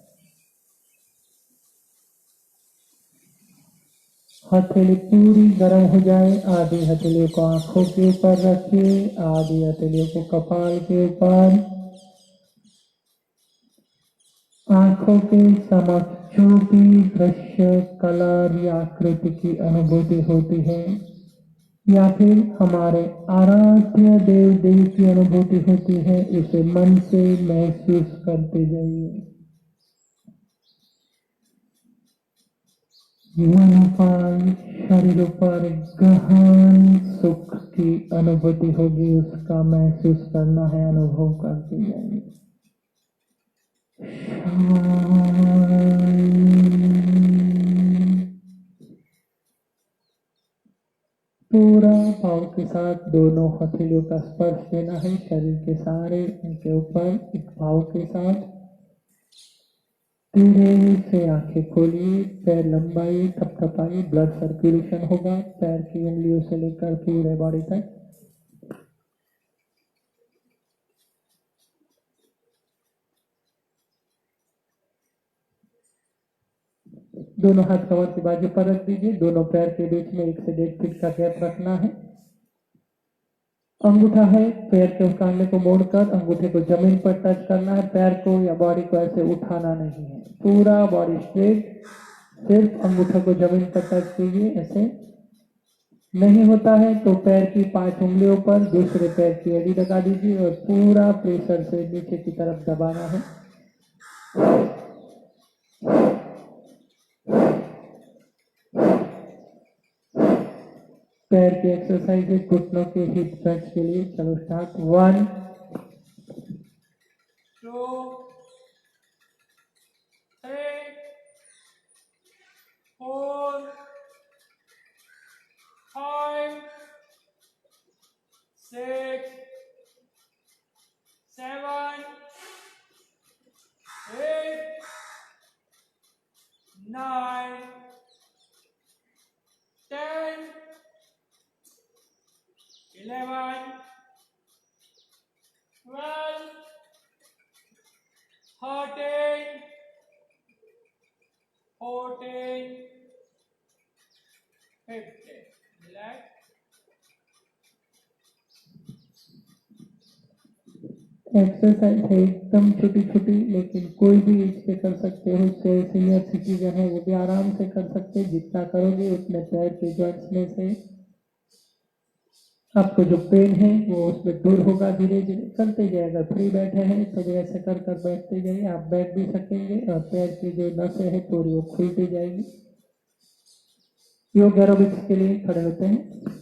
हथेली पूरी गर्म हो जाए, आधी हथेलियों को आंखों के ऊपर रखिए, आधी हथेलियों को कपाल के ऊपर। आंखों के समक्ष जो भी दृश्य, कलर या आकृति की अनुभूति होती है, या फिर हमारे आराध्य देव देव की अनुभूति होती है, उसे मन से महसूस करते जाइए। मन पर, शरीर पर गहन सुख की अनुभूति होगी, उसका महसूस करना है, अनुभव करते जाइए। पूरा भाव के साथ दोनों हथेलियों का स्पर्श देना है शरीर के सारे उनके ऊपर, एक भाव के साथ। धीरे से आंखें खोलिए, पैर लंबाइए, थपथपाइए, ब्लड सर्कुलेशन होगा पैर की उंगलियों से लेकर पूरे बॉडी तक। दोनों हाथ कमर की बाजू पर रख दीजिए, दोनों पैर के बीच में 1 से 1.5 फीट का गैप रखना है। अंगूठा है, पैर के कांधे को मोड़कर अंगूठे को जमीन पर टच करना है, पैर को या बॉडी को ऐसे उठाना नहीं है, पूरा बॉडी स्ट्रेट, सिर्फ अंगूठे को जमीन पर टच कीजिए। ऐसे नहीं होता है तो पैर की 5 उंगलियों पर दूसरे पैर की एड़ी लगा दीजिए और पूरा प्रेशर से नीचे की तरफ दबाना है। पैर की एक्सरसाइज है घुटनों के हिप स्ट्रेच के लिए। चलो स्टार्ट। 1 2 3 4 5 6 7 8 9 10 11 12 13 14 15 relax। एक्सरसाइज है एकदम छोटी छोटी, लेकिन कोई भी एज पे कर सकते हो, चाहे सीनियर सिटीजन है वो भी आराम से कर सकते हैं। जितना करोगे उतने पैर के जॉइंट्स में से आपको जो पेन है वो उसमें दूर होगा। धीरे धीरे करते जाइए। अगर फ्री बैठे हैं तो भी ऐसे कर कर बैठते जाइए। आप बैठ भी सकेंगे और पैर की जो नसें हैं पूरी वो खुलती जाएगी। योग एरोबिक्स के लिए खड़े होते हैं।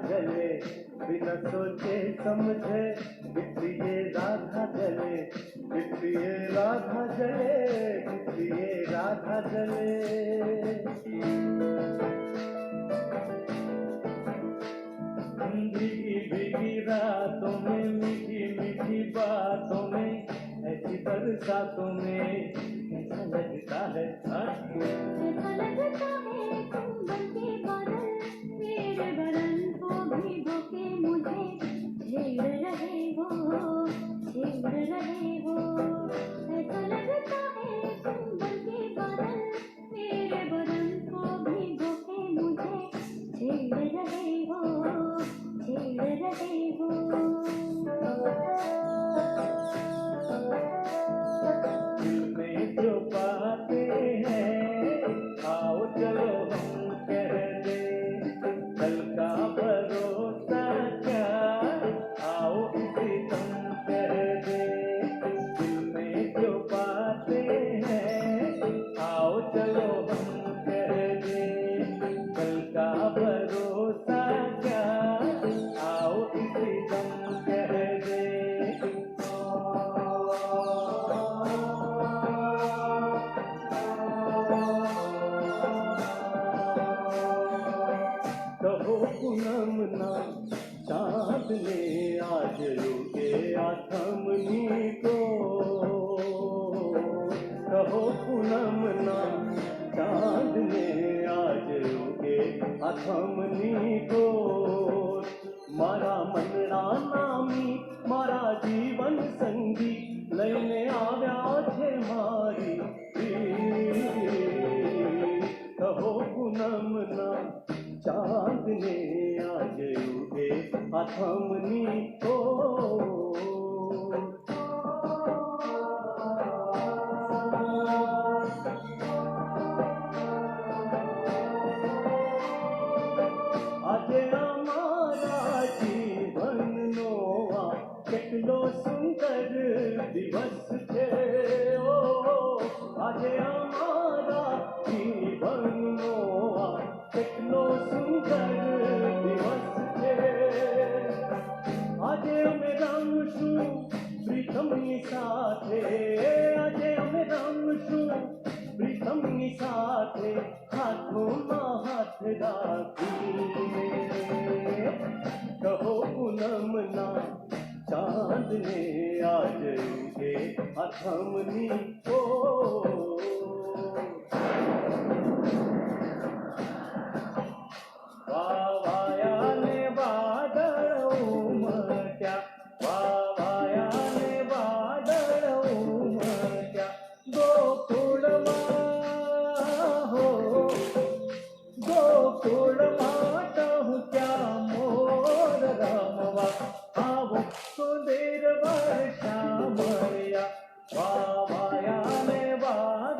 जले, बिना सोचे समझे इसलिए राधा जले, इसलिए राधा जले, इसलिए राधा जले। भीगी भीगी रातों में, मीठी मीठी बातों में, ऐसी बरसातों में कैसा लगता है, कैसा लगता है तुम बनके बादल, मेरे बदन को भिगो के मुझे छेड़ रहे हो, छेड़ रहे हो। ऐसा लगता है तुम बनके बादल, मेरे बदन को भिगो के मुझे छेड़ रहे हो, छेड़ रहे हो। दिल में जो बातें हैं, आओ चलो हम कह दे, कल का भरोसा क्या, आओ इसी दम कह दे। दिल में जो बातें हैं, आओ चलो हम कह दे, कल का भरोसा क्या, आओ इसी दम कह दे। कहो पूनम ना चांद ने आज रुके आथमनी को, कहो पूनम ना चांद ने आज रुके आथमनी को। मारा मनड़ा नामी मारा जीवन संगी, लैने आव्या छे मारी कहो पूनम ना चांद ने आज उगे आथमनी को। આજે અમારા જીવનનો આ કેટલો સુંદર દિવસ છે, ઓ આજે અમારા જીવનનો આ કેટલો સુંદર દિવસ છે। આજે અમે રમશું પ્રીતમની સાથે, આજે અમે રમશું પ્રીતમની સાથે, હાથોમાં હાથ રાખીને। કહો પૂનમના ચાંદને આજ ઉગે આથમની કો। વાવાયાને વાદળ ઉમટ્યા, વાવાયાને વાદળ ઉમટ્યા, ગોકુળમાં હો, ગોકુળમાં ટહુક્યા મોર રમવા, આવો સુંદર વર્ષા મળ્યા, વાવાયાને વાદળ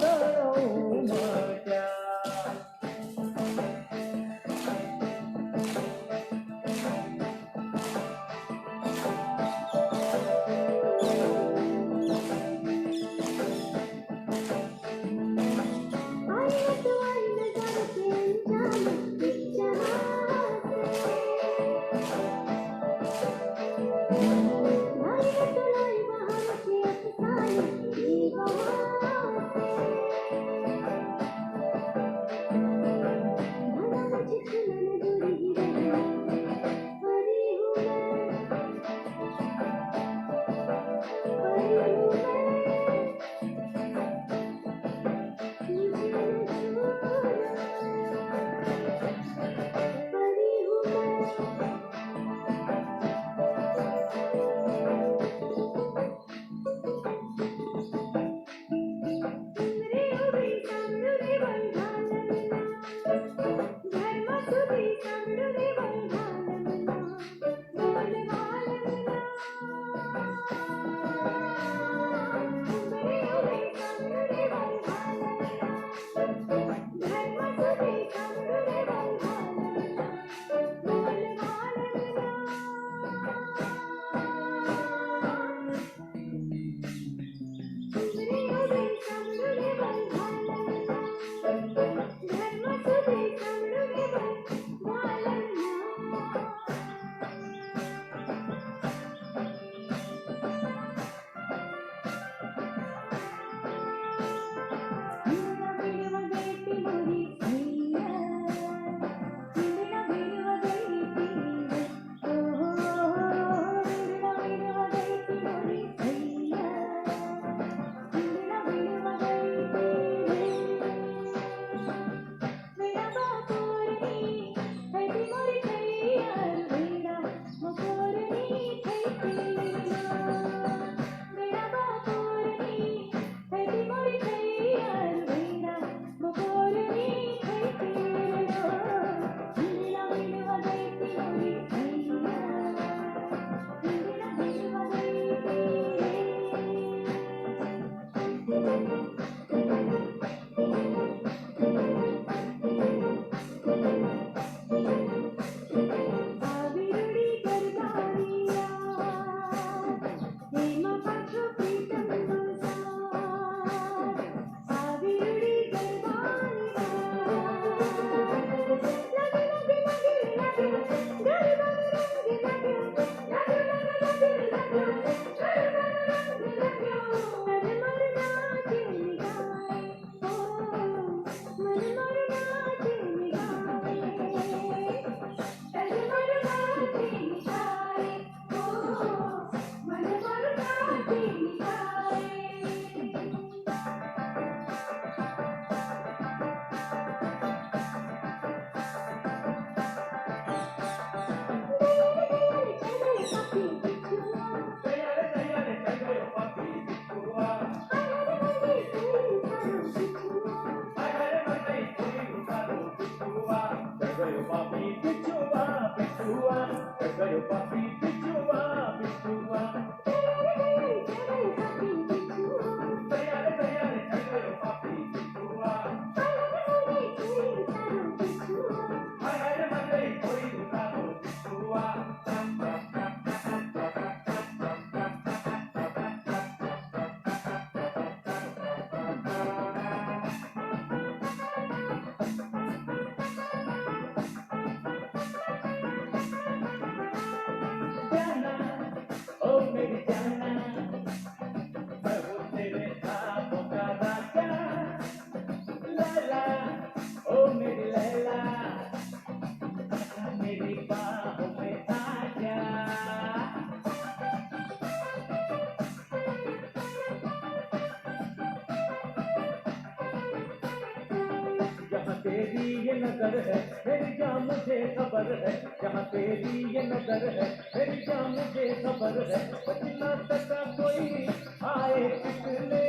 जहाँ तेरी ये नजर है मेरी जान मुझे खबर है, जहाँ तेरी ये नजर है मेरी जान मुझे खबर है। बचना सका कोई आए कितने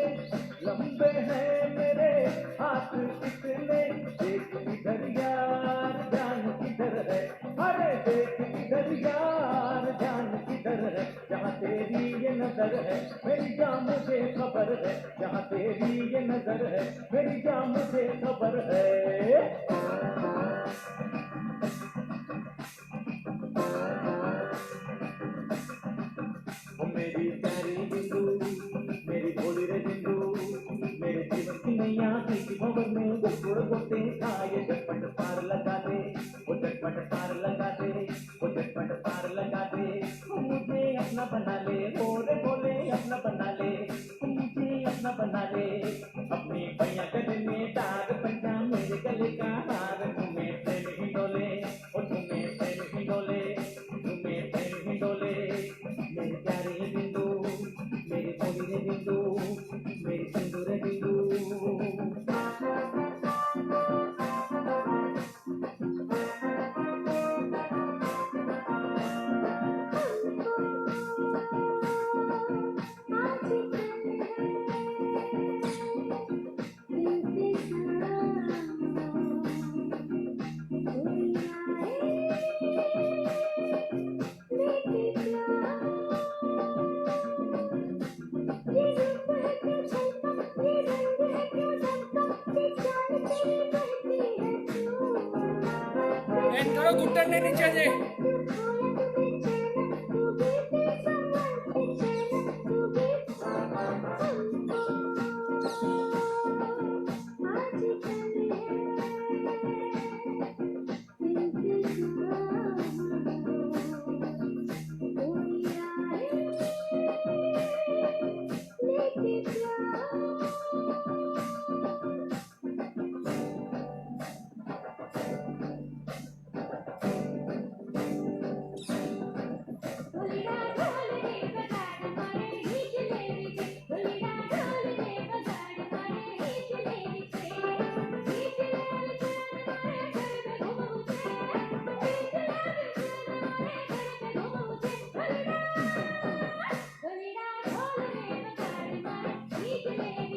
लंबे हैं मेरे हाथ कितने, देख किधर यार जान किधर है, अरे देख किधर यार जान किधर है। जहाँ तेरी ये नजर है मेरी जान मुझे खबर है, जहाँ तेरी ये नजर है मेरी जान मुझे खबर है। ओ मेरी प्यारी बिंदु मेरी भोली रे बिंदु, मेरे जीवन की नैया की भंवर में गुड़ गोते था, ये झटपट पार लगा दे, वो झटपट पार लगा दे, वो झटपट पार लगा दे। तू मुझे अपना बना ले, बोले बोले अपना बना ले, तू मुझे अपना बना ले। अपनी भैया गले में दाग पंजा मेरे गले का हार, तुम्हें प्रेम ही डोले, और तुम्हें प्रेम ही डोले, तुम्हें प्रेम ही डोले। मेरी प्यारी बिंदु मेरी भोली रे बिंदु, मेरी सिंदूर रे बिंदु। एंड करो घुटन ने नीचे जे।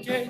जय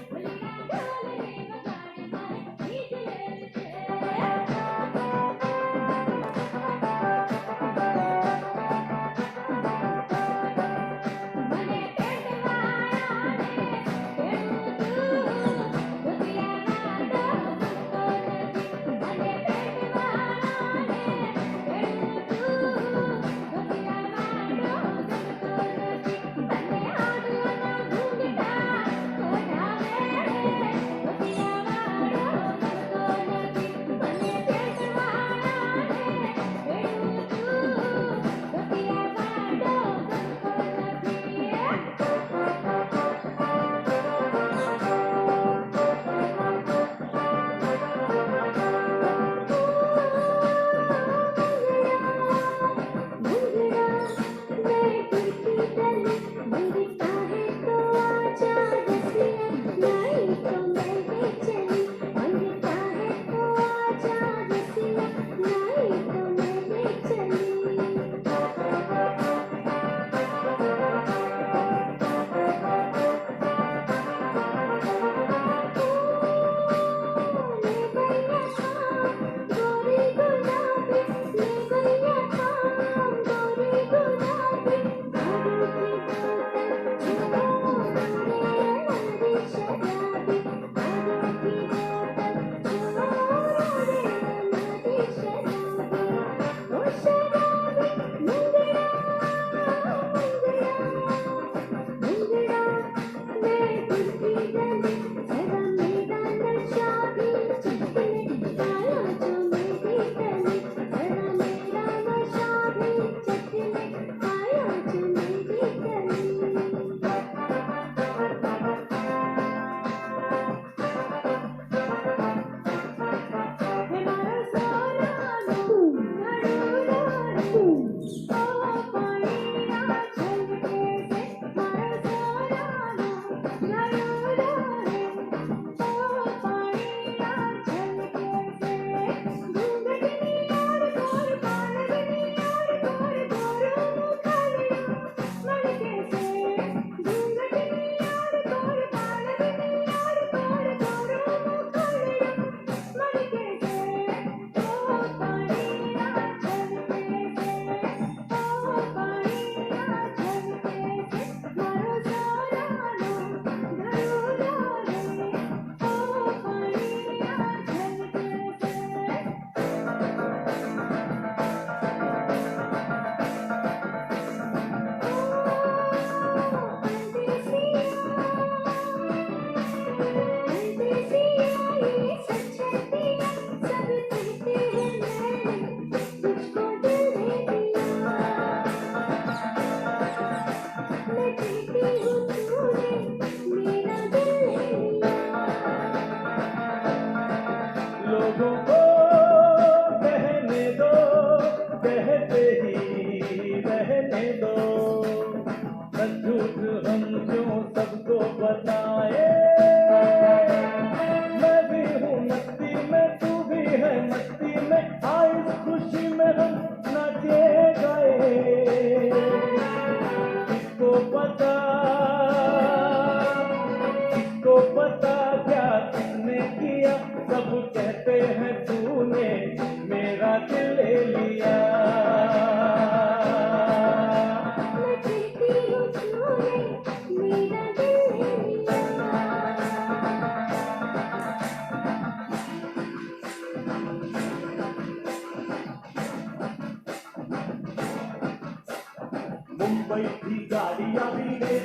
मुंबई की गाड़ियां भी ले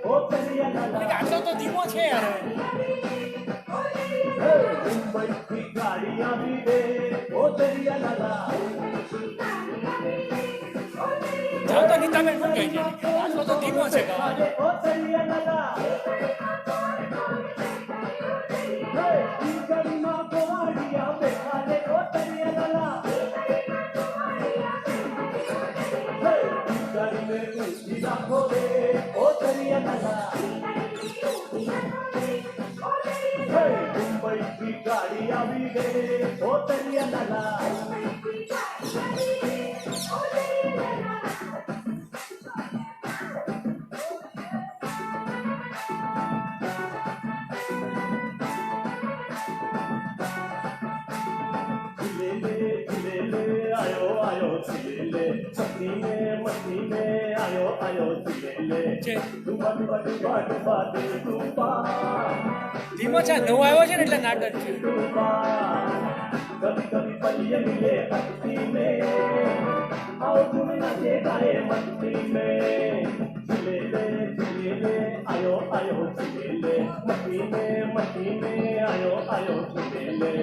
ओ करिया लाला આટલો તો ધીમો છે યાર मुंबई की गाड़ियां भी ले ओ करिया लाला જાઓ તો નીતાબેન શું કહે છે આટલો તો ધીમો છે ગાવાનો ओ करिया लाला की गरिमा को गाड़ियां बैठा ले ओ करिया लाला गाड़ी में ऊँची लाखों दे ओ करिया लाला मुंबई की गाड़ियां भी ले ओ करिया लाला चिलेले आयो आयो चिलेले मस्ती में आयो आयो चिलेले છે डुबा डुबा डुबा डुबा दे डुबा ધીમો છે નવો આવ્યો છે ને એટલે નાટક છે डुबा कभी कभी पलिए मिले मस्ती में आओ तुम नाचे गाए मस्ती में चिलेले आयो आयो चिलेले मस्ती में आयो आयो चिलेले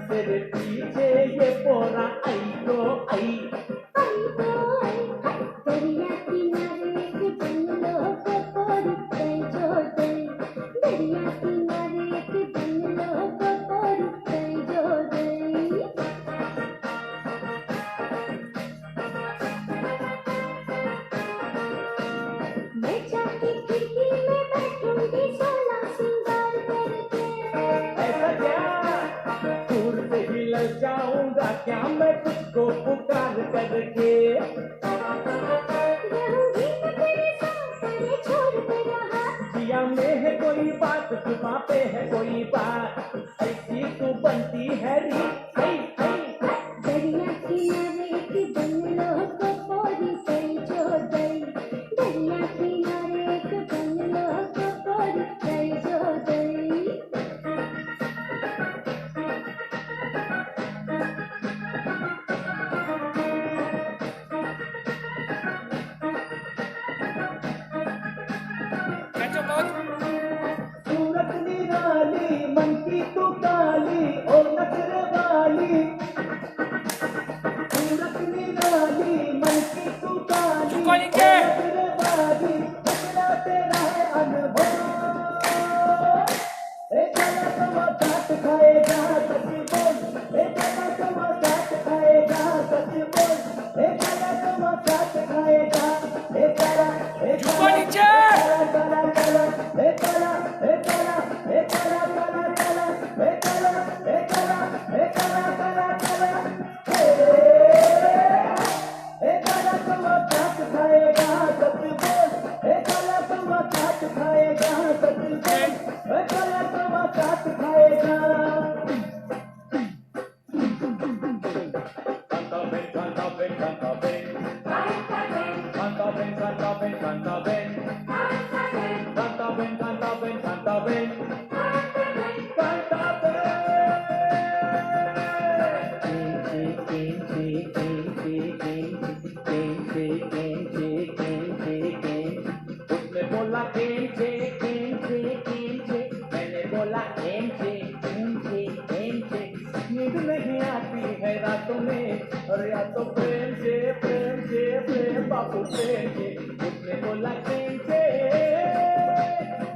तेरे पीछे ये पोरा आई तो आई दरिया किनारे एक बंगलो को कोरी कई जो दई दरिया किनारे एक बंगलो को कोरी कई जो दई मैं जाके खिड़की में बैठूंगी सोना सिंगार करके ऐसा क्या दूर से ही लग जाऊंगा क्या मैं तुझको पुकार करके रहूंगी मैं तेरे साथ तेरे छोड़ तेरा हाथ जिया में है कोई बात जुबां पे है कोई बात ऐसी तू बनती है री आई आई दरिया किनारे एक बंगलो को कोरी कई जो दई दरिया किनारे एक बंगलो को कोरी कई जो दई काट खाएगा Canta ven, canta ven, canta ven. Canta ven, canta ven, canta ven, canta ven. Canta ven, canta ven, canta ven. Canta ven. उसने बोला केंचे केंचे केंचे मैंने बोला केंचे केंचे केंचे नींद नहीं आती है रातों में और या तो प्रेम से बाबू प्रेम से उसने बोला केंचे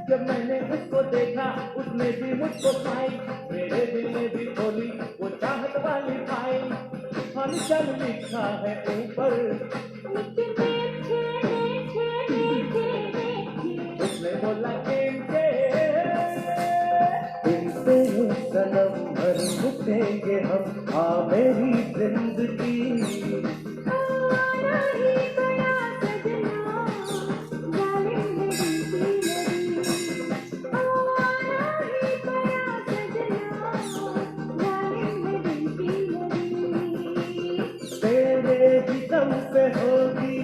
जब मैंने उसको देखा उसने भी मुझको पाई मेरे दिल ने भी खोली वो चाहत वाली पाई हम चल लिखा है ऊपर उसने बोला केंचे तेरे सनम भर उठेंगे हम आ मेरी जिंदगी तेरे ही दम पे होगी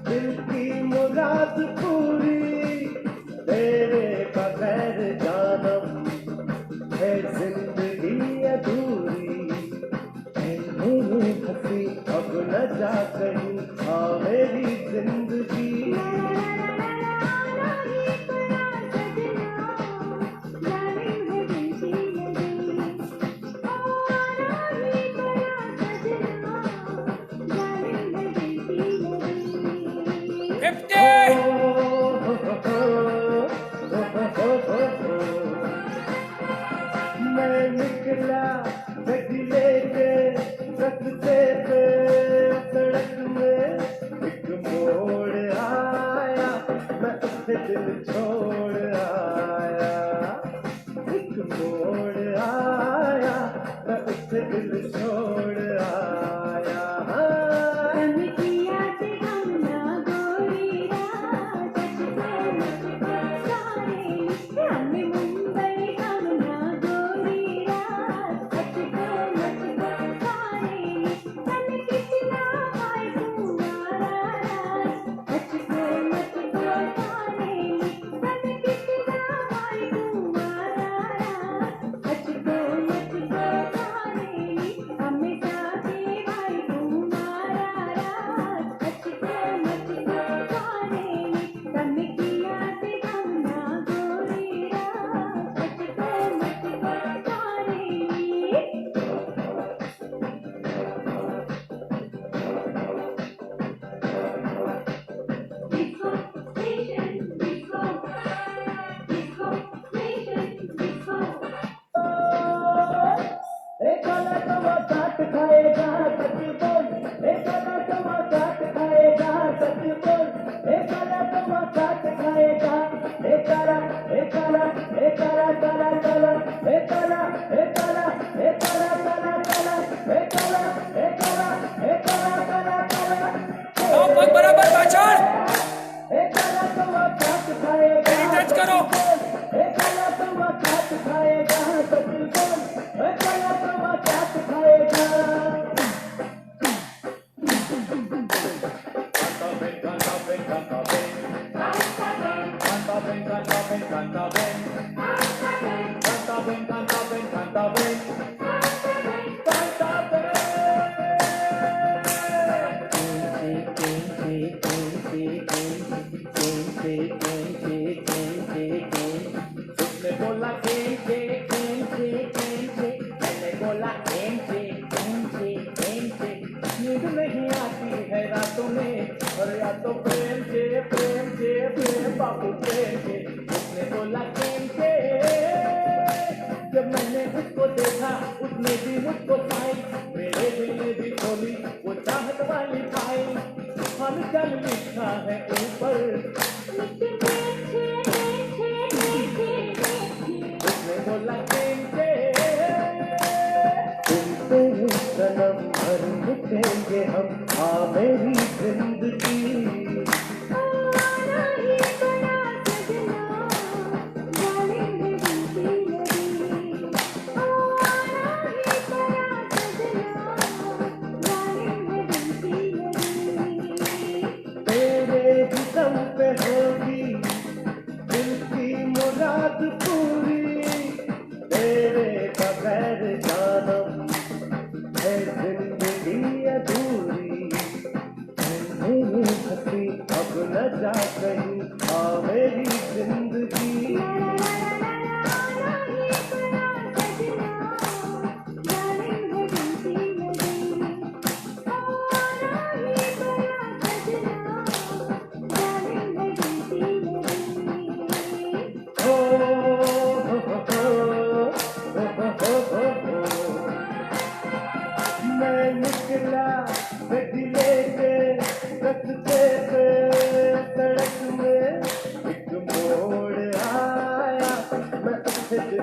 दिल की मुराद पूरी तेरे बगैर जानम है जिंदगी अधूरी मेरी हंसी अब न जा कहीं आ मेरी जिंदगी मैं निकला गड्डी लेके रस्ते पे सड़क में एक मोड़ आया मैं उससे दिल छोड़ आया एक मोड़ आया मैं उससे दिल छोड़ आया बराबर पाछड़ टच करो उसने बोला केंचे केंचे केंचे मैंने बोला केंचे केंचे केंचे नींद नहीं आती है रातों में और या तो प्रेम से बाबू प्रेम से उसने बोला केंचे जब मैंने उसको देखा उसने भी मुझको पाई मेरे दिल ने भी खोली वो चाहत वाली पाई हम चल लिखा है ऊपर उसने बोला केंचे तेरे सनम भर उठेंगे हम आ मेरी जिंदगी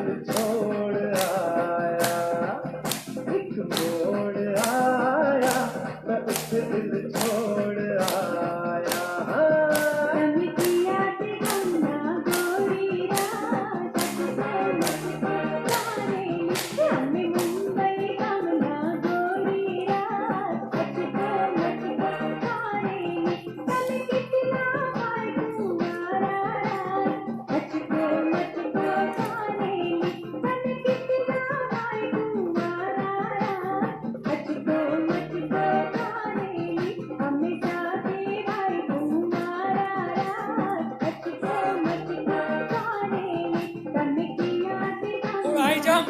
दिल छोड़ आया, एक मोड़ आया, मैं उस दिल छोड़ आया। High jump.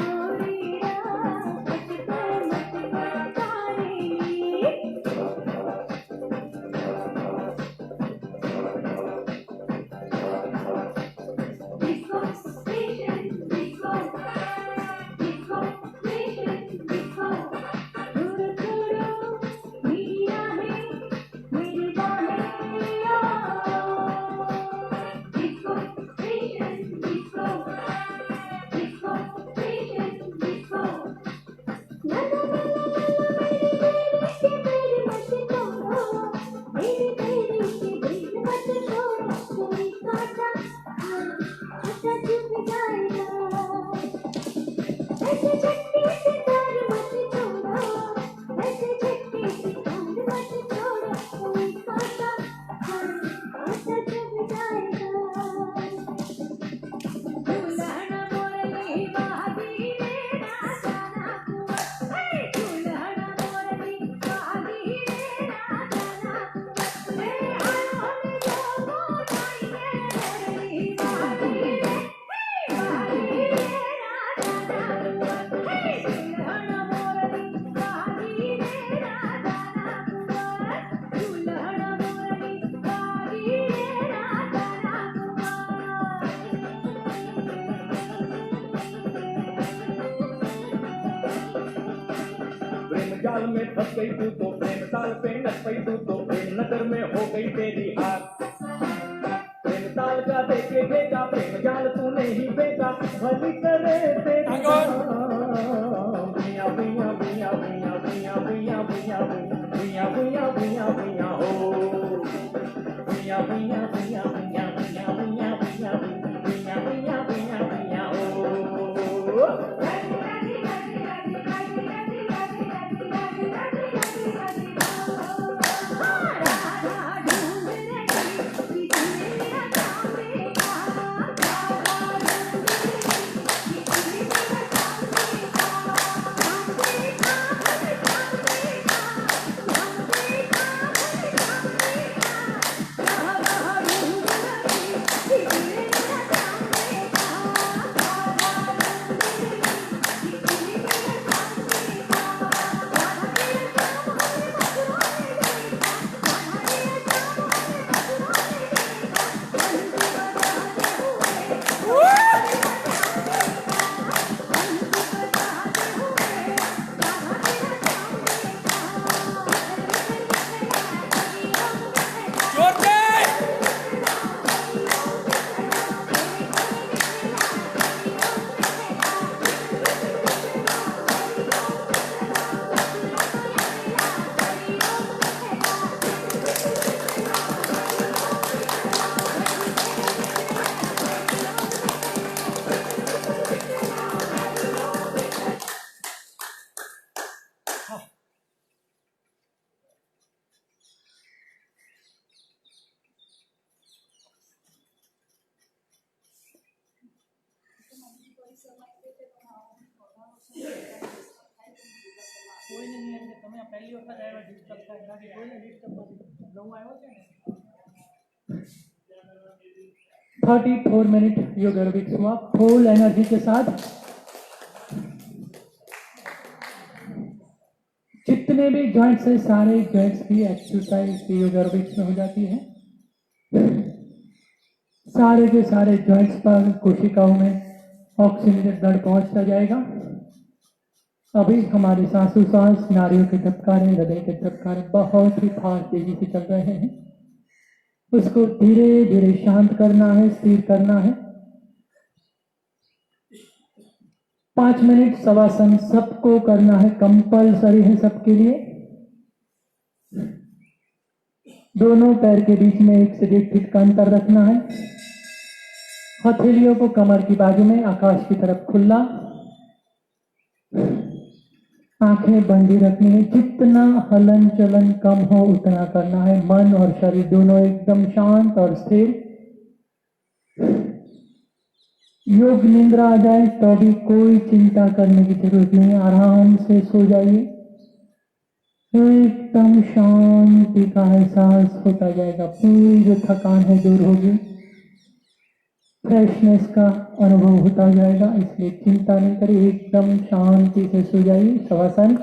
प्रेम जाल में फंस गई तू तो प्रेम ताल पे नच पई तू तो प्रेम नगर में हो गई तेरी हार। प्रेम ताल का देखे फेंका प्रेम जाल तूने ही फेंका, भली करे तेरी भैया भैया भैया भैया भैया भैया भैया भैया भैया भैया भैया हो भैया भैया भैया भैया भैया भैया भैया भैया भैया भैया भैया हो। કોઈને નહીં એટલે તમે પહેલી વખત આવ્યા ડિસ્ટર્બ થાય બાકી કોઈને ડિસ્ટર્બ નથી નવું આવ્યો છે ને 34 मिनट योग एरोबिक्स हुआ फुल एनर्जी के साथ। जितने भी जॉइंट्स है सारे जॉइंट्स की एक्सरसाइज योग एरोबिक्स में हो जाती है। सारे के सारे जॉइंट्स पर कोशिकाओं में ऑक्सीजन ब्लड पहुंचता जाएगा। अभी हमारे सांसोश्वास नाड़ियों के धबकारे हृदय के धबकारे बहुत ही फास्ट तेजी से चल रहे हैं, उसको धीरे धीरे शांत करना है, स्थिर करना है। 5 मिनट शवासन सबको करना है, कंपलसरी है सबके लिए। दोनों पैर के बीच में 1 से 1.5 फीट का अंतर रखना है। हथेलियों को कमर की बाजू में, आकाश की तरफ खुला। आंखें बंदी रखनी है। जितना हलन चलन कम हो उतना करना है। मन और शरीर दोनों एकदम शांत और स्थिर। योग निंद्रा आ जाए तो भी कोई चिंता करने की जरूरत नहीं है, आराम से सो जाइए। एकदम शांति का एहसास होता जाएगा, पूरी जो थकान है दूर होगी, फ्रेशनेस का अनुभव होता जाएगा। इसलिए चिंता नहीं करिए, एकदम शांति से सो जाइए। शवासन।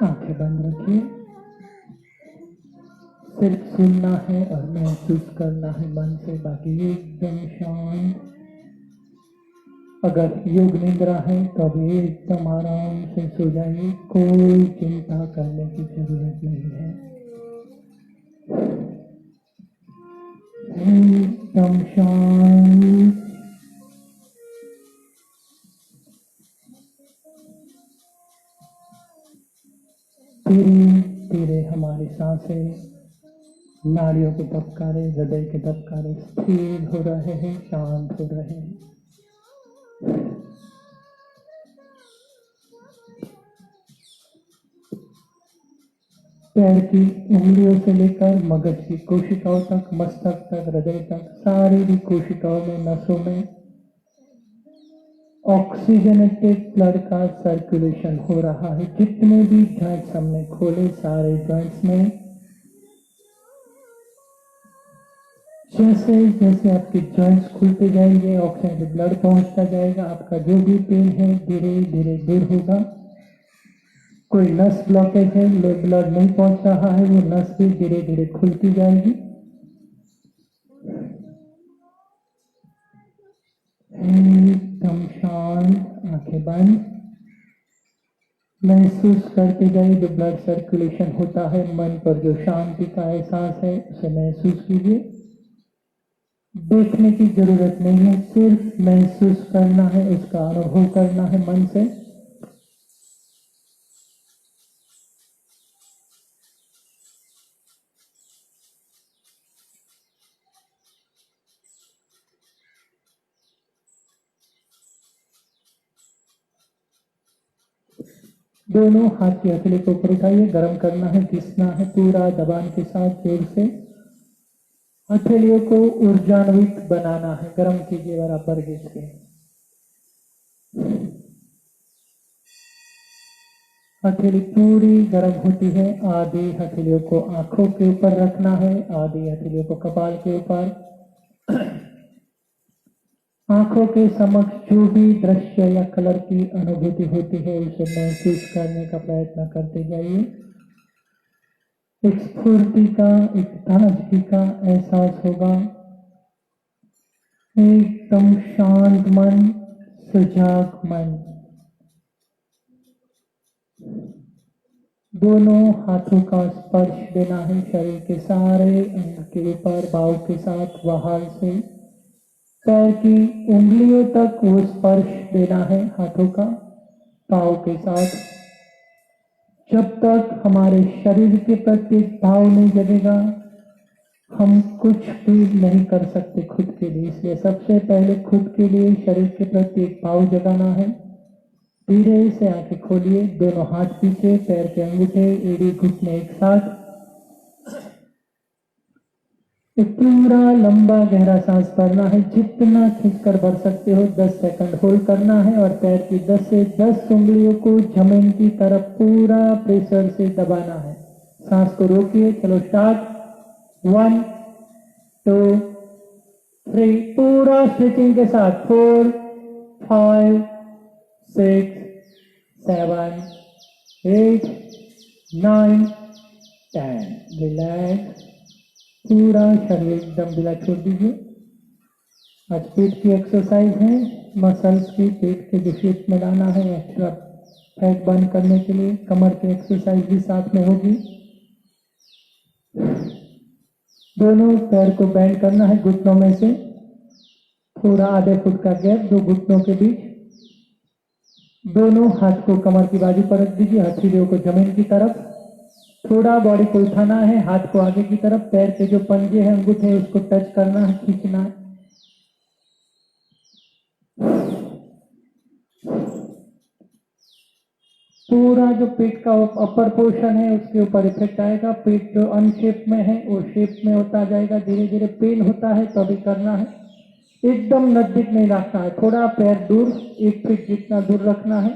आंखें बंद रखिए। सिर्फ सुनना है और महसूस करना है मन से, बाकी एकदम शांत। अगर योग निंद्रा है तो अभी एकदम आराम से सो जाइए, कोई चिंता करने की जरूरत नहीं है। एकदम शांत। धीरे धीरे हमारी सांसें नाड़ियों के धबकारे, हृदय के धबकारे स्थिर हो रहे हैं, शांत हो रहे हैं। पैर की उंगलियों से लेकर मगज की कोशिकाओं तक, मस्तक तक, हृदय तक, सारी भी कोशिकाओं में, नसों में ऑक्सीजनेटेड ब्लड का सर्कुलेशन हो रहा है। जितने भी जॉइंट्स हमने खोले सारे जॉइंट्स में जैसे जैसे आपके जॉइंट्स खुलते जाएंगे ऑक्सीजन ब्लड पहुंचता जाएगा, आपका जो भी पेन है धीरे धीरे दूर होगा। कोई नस ब्लॉकेज है, ब्लड नहीं पहुंच रहा है, वो नस भी धीरे धीरे खुलती जाएगी। एकदम शांत, आंखें बंद, महसूस करते जाइए जो ब्लड सर्कुलेशन होता है। मन पर जो शांति का एहसास है उसे महसूस कीजिए। देखने की जरूरत नहीं है, सिर्फ महसूस करना है, उसका अनुभव करना है मन से। दोनों हाथ की हथेली को ऊपर उठाइए, गर्म करना है, घिसना है पूरा दबान के साथ जोर से। हथेलियों को ऊर्जान्वित बनाना है, गर्म कीजिए बराबर घिस के। हथेली पूरी गर्म होती है। आधी हथेलियों को आंखों के ऊपर रखना है, आधी हथेलियों को कपाल के ऊपर। आंखों के समक्ष जो भी दृश्य या कलर की अनुभूति होती है उसे महसूस करने का प्रयत्न करते जाइए। एक स्फूर्ति का, एक ताजगी का एहसास होगा। एकदम शांत मन, सजाग मन। दोनों हाथों का स्पर्श देना है शरीर के सारे अंग के ऊपर, बाहु के साथ वहाल से पैर की उंगलियों तक वो स्पर्श देना है हाथों का, पाँव के साथ। जब तक हमारे शरीर के प्रति भाव नहीं जगेगा हम कुछ भी नहीं कर सकते खुद के लिए। इसलिए सबसे पहले खुद के लिए शरीर के प्रति एक भाव जगाना है। धीरे से आंखें खोलिए, दोनों हाथ पीछे, पैर के अंगूठे, एड़ी, घुटने एक साथ। एक पूरा लंबा गहरा सांस भरना है, जितना खींचकर भर सकते हो। 10 सेकंड होल्ड करना है और पैर की 10 से 10 उंगलियों को जमीन की तरफ पूरा प्रेशर से दबाना है। सांस को रोकिए, चलो स्टार्ट। 1 2 3, पूरा स्ट्रेचिंग के साथ। 4 5 6 7 8 9 10। रिलैक्स, पूरा शरीर एकदम ढीला छोड़ दीजिए। आज पेट की एक्सरसाइज है, मसल्स की, पेट के जो शेप में लाना है, एक्स्ट्रा फैट बर्न करने के लिए। कमर की एक्सरसाइज भी साथ में होगी। दोनों पैर को बेंड करना है, घुटनों में से थोड़ा आधे फुट का गैप दो घुटनों के बीच। दोनों हाथ को कमर की बाजू पर रख दीजिए, हथेलियों को जमीन की तरफ। थोड़ा बॉडी को उठाना है, हाथ को आगे की तरफ, पैर के जो पंजे हैं अंगूठे उसको टच करना है, खींचना है। पूरा जो पेट का अपर पोर्शन है उसके ऊपर इफेक्ट आएगा। पेट जो अनशेप में है वो शेप में होता जाएगा धीरे धीरे। पेन होता है तो अभी करना है, एकदम नजदीक नहीं रखना है, थोड़ा पैर दूर, 1 फीट जितना दूर रखना है।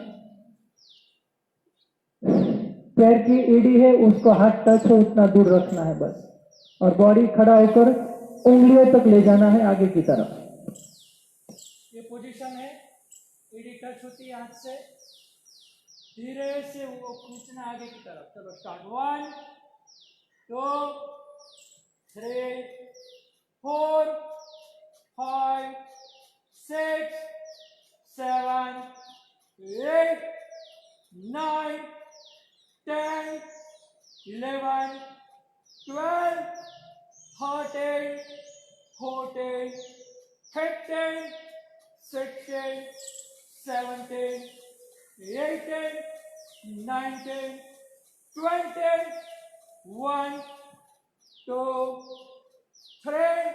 पैर की एड़ी है उसको हाथ टच हो उतना दूर रखना है बस। और बॉडी खड़ा होकर उंगलियों तक ले जाना है आगे की तरफ। ये पोजीशन है, एड़ी टच होती है हाथ से, धीरे से वो खींचना आगे की तरफ। चलो स्टार्ट। 1 2 3 4 5 6 7 8 9 10 11 12 13 14 15 16 17 18 19 20 1 2 3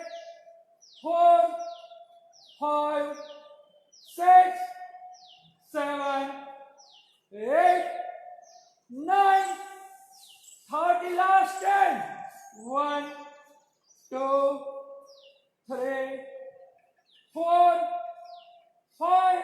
4 5 6 7 8 9 30 last 10 1 2 3 4 5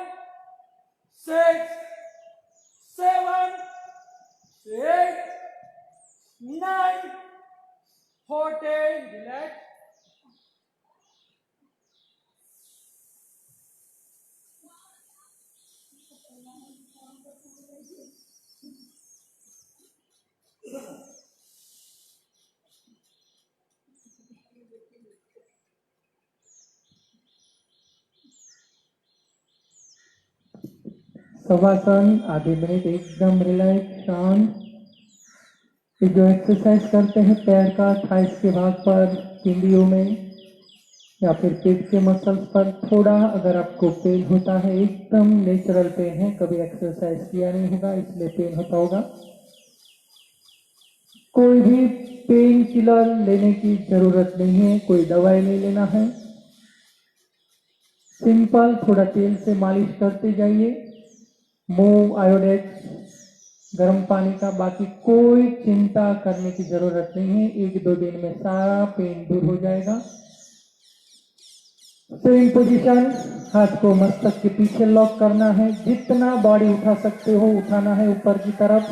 शवासन, आधे मिनट एकदम रिलैक्स शांत। ये जो एक्सरसाइज करते हैं पैर का थाइस के भाग पर, पिंडियों में या फिर पेट के मसल्स पर, थोड़ा अगर आपको पेन होता है, एकदम नेचुरल पेन है, कभी एक्सरसाइज किया नहीं होगा इसलिए पेन होता होगा, कोई भी पेन किलर लेने की जरूरत नहीं है, कोई दवाई नहीं लेना है। सिंपल थोड़ा तेल से मालिश करते जाइए, मूव आयोडेक्स गर्म पानी का। बाकी कोई चिंता करने की जरूरत नहीं है, 1-2 दिन में सारा पेन दूर हो जाएगा। सेम पोजीशन, हाथ को मस्तक के पीछे लॉक करना है, जितना बॉडी उठा सकते हो उठाना है ऊपर की तरफ।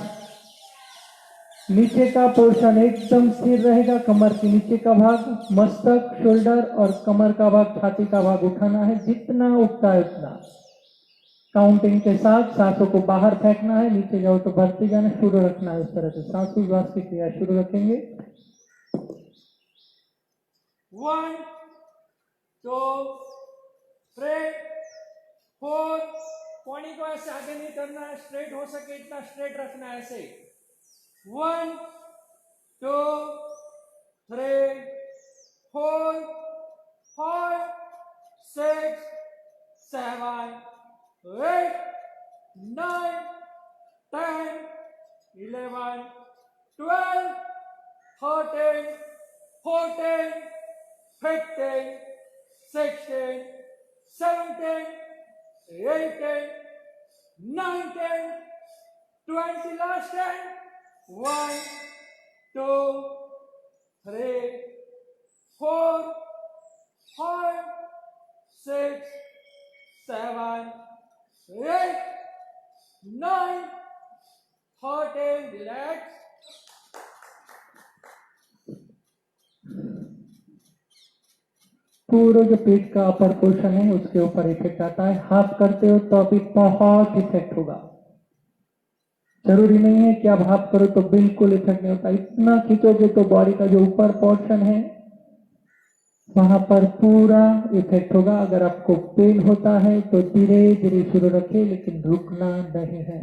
नीचे का पोर्शन एकदम स्थिर रहेगा, कमर के नीचे का भाग, मस्तक, शोल्डर और कमर का भाग, छाती का भाग उठाना है, जितना उठता है उतना। काउंटिंग के साथ सांसों को बाहर फेंकना है, नीचे जाओ तो भरते जाना, शुरू रखना है। इस तरह से सांसों की क्रिया शुरू रखेंगे। 1 2 3 4। पॉनी को ऐसे आगे नहीं करना है, स्ट्रेट हो सके इतना स्ट्रेट रखना है ऐसे। 1 2 3 4 5 6 7 8 9 10 11 12 13 14 15 16 17 18 19 20 last 10 1 2 3 4 5 6 7 8 9 13 relax। पूरा जो पेट का अपर पोर्शन है उसके ऊपर इफेक्ट आता है। हाफ करते हो तो अभी बहुत इफेक्ट होगा, जरूरी नहीं है कि आप हाफ करो तो बिल्कुल इफेक्ट नहीं होता। इतना खींचोगे तो बॉडी का जो ऊपर पोर्शन है वहां पर पूरा इफेक्ट होगा। अगर आपको पेन होता है तो धीरे धीरे शुरू रखें, लेकिन रुकना नहीं है।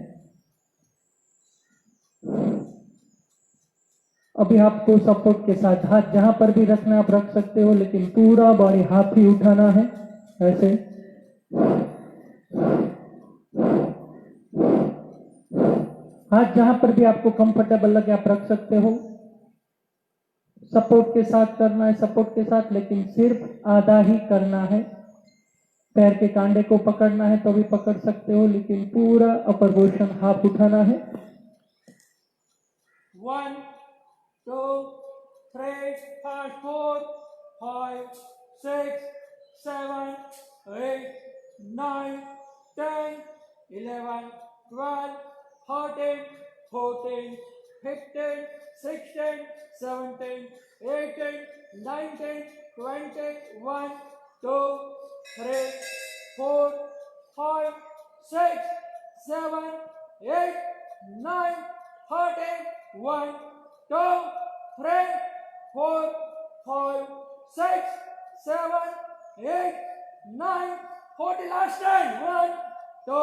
अभी आपको सपोर्ट के साथ हाथ जहां पर भी रखना आप रख सकते हो, लेकिन पूरा बॉडी हाथ ही उठाना है ऐसे। हाथ जहां पर भी आपको कंफर्टेबल लगे आप रख सकते हो। सपोर्ट के साथ करना है, सपोर्ट के साथ, लेकिन सिर्फ आधा ही करना है। पैर के कांडे को पकड़ना है तो भी पकड़ सकते हो, लेकिन पूरा अपर पोर्शन हाथ उठाना है। 1 2 3 4 5 6 7 8 9 10 11 12 13 14 15 16 17 18 19 20 1 2 3 4 5 6 7 8 9 13 1 2 3 4 5 6 7 8 9 40 last time 1 2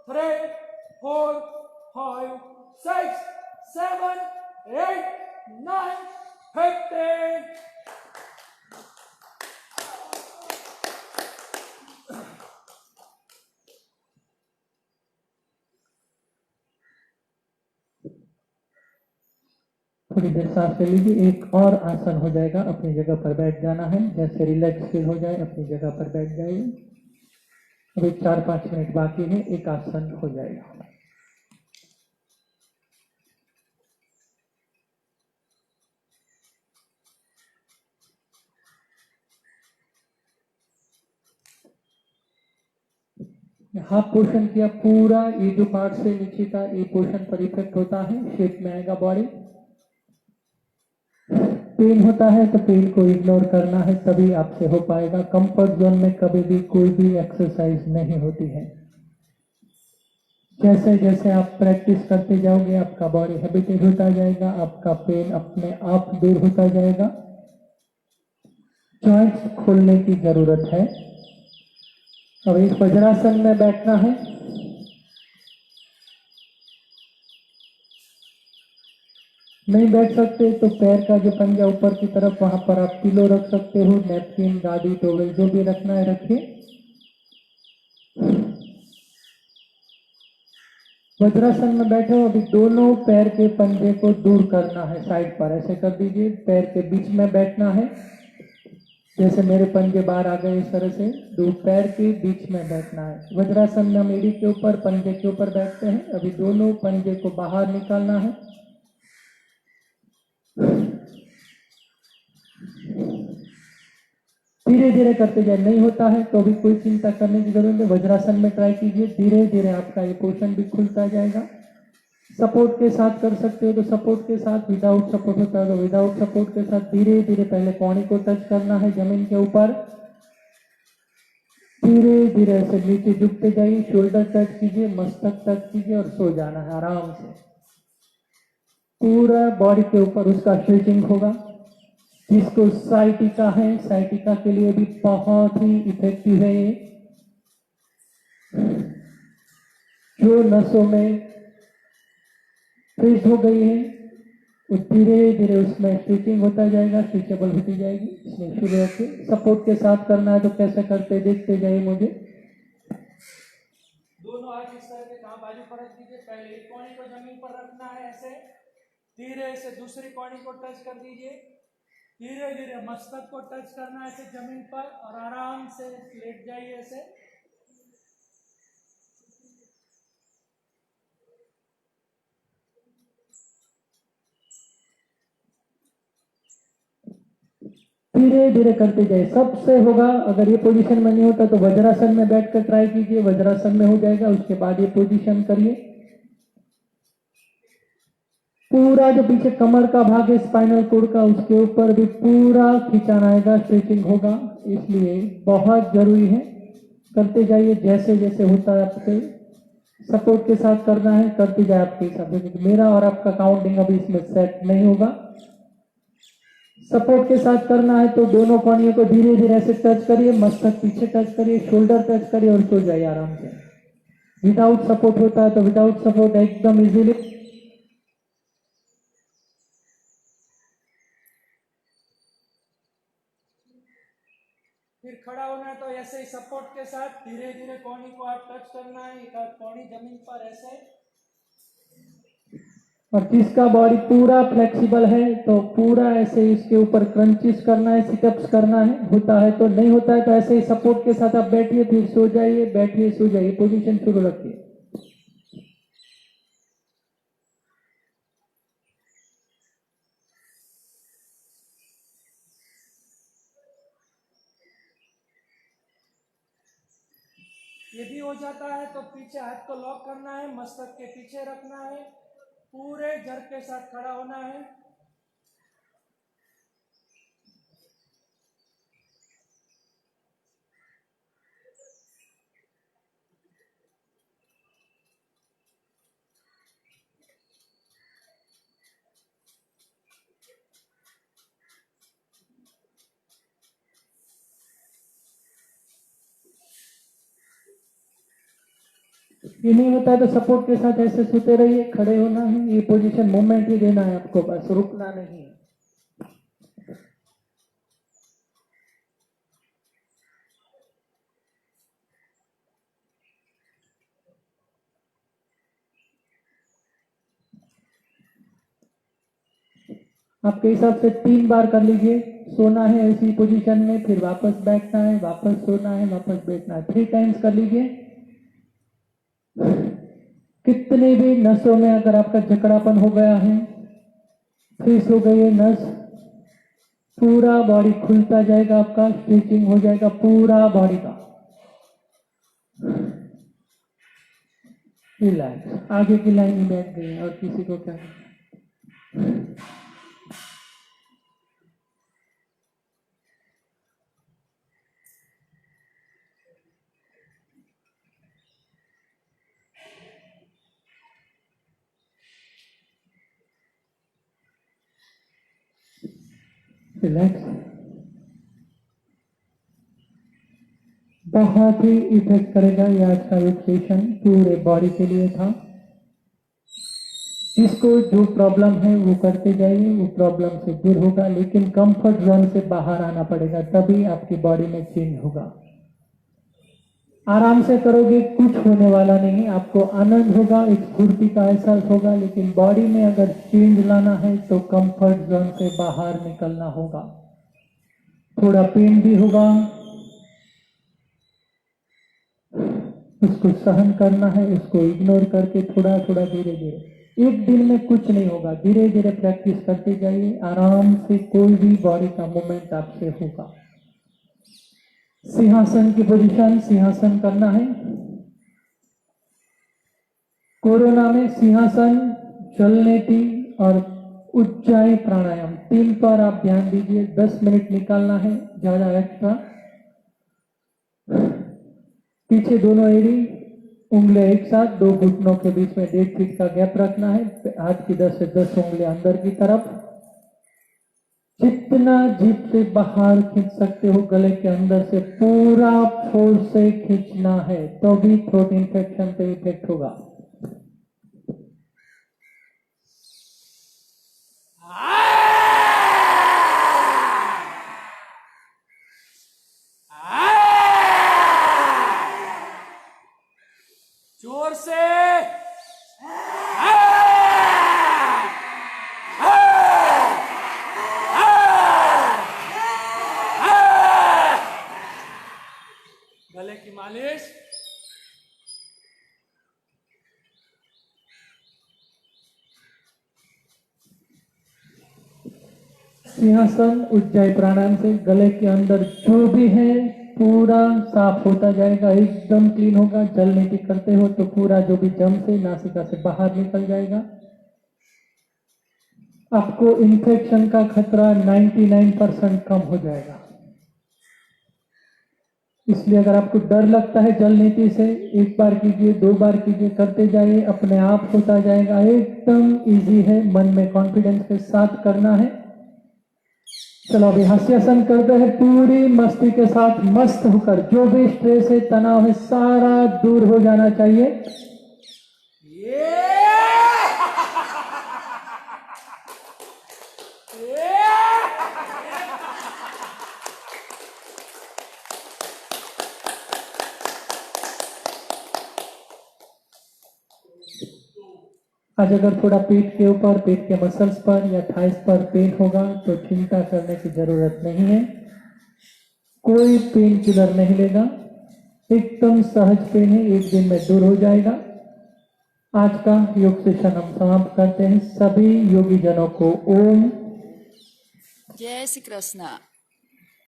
3 4 5 6 7 8 9 15। थोड़ी देर सांस ले लीजिए, एक और आसन हो जाएगा। अपनी जगह पर बैठ जाना है, जैसे रिलैक्स फील हो जाए अपनी जगह पर बैठ जाइए। अभी 4-5 मिनट बाकी है, एक आसन हो जाएगा। हाफ पोर्शन किया पूरा, ये जो पार्ट से नीचे का ये पोर्शन पर इफेक्ट होता है, शेप में आएगा बॉडी। पेन होता है तो पेन को इग्नोर करना है, तभी आपसे हो पाएगा। कंफर्ट जोन में कभी भी कोई भी एक्सरसाइज नहीं होती है। जैसे जैसे आप प्रैक्टिस करते जाओगे आपका बॉडी हैबिटेट होता जाएगा, आपका पेन अपने आप दूर होता जाएगा। जॉइंट्स खोलने की जरूरत है। अब इस वज्रासन में बैठना है, नहीं बैठ सकते तो पैर का जो पंजा ऊपर की तरफ वहां पर आप पिलो रख सकते हो, नैपकिन, गादी, टॉवल जो भी रखना है रखिए। वज्रासन में बैठे हो, अभी दोनों पैर के पंजे को दूर करना है साइड पर, ऐसे कर दीजिए। पैर के बीच में बैठना है, जैसे मेरे पंजे बाहर आ गए इस तरह से, दो पैर के बीच में बैठना है। वज्रासन में हम एड़ी के ऊपर, पंजे के ऊपर बैठते हैं। अभी दोनों पंजे को बाहर निकालना है। धीरे धीरे करते जाए, नहीं होता है तो भी कोई चिंता करने की जरूरत नहीं। वज्रासन में ट्राई कीजिए, धीरे धीरे आपका ये पोर्शन भी खुलता जाएगा। सपोर्ट के साथ कर सकते हो तो सपोर्ट के साथ, विदाउट सपोर्ट होता है तो विदाउट सपोर्ट के साथ धीरे धीरे पहले कोहनी को टच करना है जमीन के ऊपर। धीरे धीरे ऐसे नीचे झुकते जाइए, शोल्डर टच कीजिए, मस्तक टच कीजिए और सो जाना है आराम से। पूरा बॉडी के ऊपर उसका स्ट्रेचिंग होगा। जिसको साइटिका है, साइटिका के लिए भी बहुत ही इफेक्टिव है ये। जो नसों में फ्रीज हो गई है वो धीरे धीरे उसमें स्टिचिंग होता जाएगा, स्ट्रेचेबल होती जाएगी। इसमें शुरू रखिए, सपोर्ट के साथ करना है तो कैसे करते देखते जाइए मुझे। दोनों हाथ इस तरह के कहाँ बाजू पर रख दीजिए। पहले एक कोहनी को जमीन पर रखना है ऐसे, धीरे से दूसरी कोहनी को टच कर दीजिए। धीरे धीरे मस्तक को टच करना है ऐसे जमीन पर और आराम से लेट जाइए ऐसे। धीरे धीरे करते जाइए, सबसे होगा। अगर ये पोजीशन में नहीं होता तो वज्रासन में बैठकर ट्राई कीजिए, वज्रासन में हो जाएगा। उसके बाद ये पोजीशन करिए। पूरा जो पीछे कमर का भाग है स्पाइनल कोड का, उसके ऊपर भी पूरा खिंचाना आएगा, स्ट्रेचिंग होगा। इसलिए बहुत जरूरी है, करते जाइए जैसे जैसे होता है आपसे। सपोर्ट के साथ करना है, करते जाए आपके हिसाब से। मेरा और आपका काउंटिंग अभी इसमें सेट नहीं होगा। सपोर्ट के साथ करना है तो दोनों कोहनियों को धीरे धीरे ऐसे टच करिए, मस्तक पीछे टच करिए, शोल्डर टच करिए और सो जाइए आराम से। विदाउट सपोर्ट होता है तो विदाउट सपोर्ट एकदम इजीली। फिर खड़ा होना है तो ऐसे ही सपोर्ट के साथ धीरे धीरे कोहनी को आप टच करना है, एक हाथ कोहनी जमीन पर ऐसे। और जिसका बॉडी पूरा फ्लेक्सिबल है तो पूरा ऐसे इसके ऊपर क्रंचेस करना है, सिटअप्स करना है। होता है तो, नहीं होता है तो ऐसे ही सपोर्ट के साथ आप बैठिए, फिर सो जाइए, बैठिए सो जाइए, पोजीशन शुरू रखिए। ये भी हो जाता है तो पीछे हाथ को लॉक करना है, मस्तक के पीछे रखना है, पूरे जर के साथ खड़ा होना है। ये नहीं होता है तो सपोर्ट के साथ ऐसे सोते रहिए। खड़े होना है, ये पोजीशन मूवमेंट ही देना है आपको, बस रुकना नहीं है। आपके हिसाब से 3 बार कर लीजिए। सोना है ऐसी पोजीशन में, फिर वापस बैठना है, वापस सोना है, वापस बैठना है। 3 टाइम्स कर लीजिए। कितने भी नसों में अगर आपका जकड़ापन हो गया है, फ्रीज हो गई है नस, पूरा बॉडी खुलता जाएगा, आपका स्ट्रेचिंग हो जाएगा पूरा बॉडी का। रिलैक्स, आगे की लाइन में बैठ गई है और किसी को क्या। रिलैक्स। बहुत ही इफेक्ट करेगा ये आज का योग सेशन, पूरे बॉडी के लिए था। जिसको जो प्रॉब्लम है वो करते जाइए, वो प्रॉब्लम से दूर होगा, लेकिन कंफर्ट जोन से बाहर आना पड़ेगा, तभी आपकी बॉडी में चेंज होगा। आराम से करोगे कुछ होने वाला नहीं, आपको आनंद होगा, एक स्फूर्ति का एहसास होगा, लेकिन बॉडी में अगर चेंज लाना है तो कंफर्ट जोन से बाहर निकलना होगा। थोड़ा पेन भी होगा, उसको सहन करना है, उसको इग्नोर करके थोड़ा थोड़ा धीरे धीरे, एक दिन में कुछ नहीं होगा, धीरे धीरे प्रैक्टिस करते जाइए, आराम से कोई भी बॉडी का मूवमेंट आपसे होगा। सिंहासन की पोजीशन, सिंहासन करना है। कोरोना में सिंहासन, चलनेटी और उज्जाई प्राणायाम 3 पर आप ध्यान दीजिए। 10 मिनट निकालना है, ज्यादा एक्स्ट्रा। पीछे दोनों एड़ी, उंगलियां एक साथ, 2 घुटनों के बीच में 1.5 फीट का गैप रखना है। हाथ की 10 से 10 उंगलियां अंदर की तरफ, जितना जीभ से बाहर खींच सकते हो, गले के अंदर से पूरा फोर्स से खींचना है, तो भी थ्रोट इन्फेक्शन पे इफेक्ट होगा। जोर से गले की मालिश। सिंहासन उज्जाई प्राणायाम से गले के अंदर जो भी है पूरा साफ होता जाएगा, एकदम क्लीन होगा। जल नीति करते हो तो पूरा जो भी जम से नासिका से बाहर निकल जाएगा। आपको इन्फेक्शन का खतरा 99% कम हो जाएगा। इसलिए अगर आपको डर लगता है जल नीति से, 1 बार कीजिए, 2 बार कीजिए, करते जाइए, अपने आप होता जाएगा। एकदम इजी है, मन में कॉन्फिडेंस के साथ करना है। चलो अभी हास्यासन करते हैं, पूरी मस्ती के साथ, मस्त होकर। जो भी स्ट्रेस है, तनाव है, सारा दूर हो जाना चाहिए। आज अगर थोड़ा पेट के ऊपर, पेट के मसल्स पर या थाइस पर पेन होगा तो चिंता करने की जरूरत नहीं है। कोई पेन किलर नहीं लेगा, एकदम सहज पेन है, 1 दिन में दूर हो जाएगा। आज का योग सेशन हम समाप्त करते हैं। सभी योगी जनों को ओम जय श्री कृष्ण।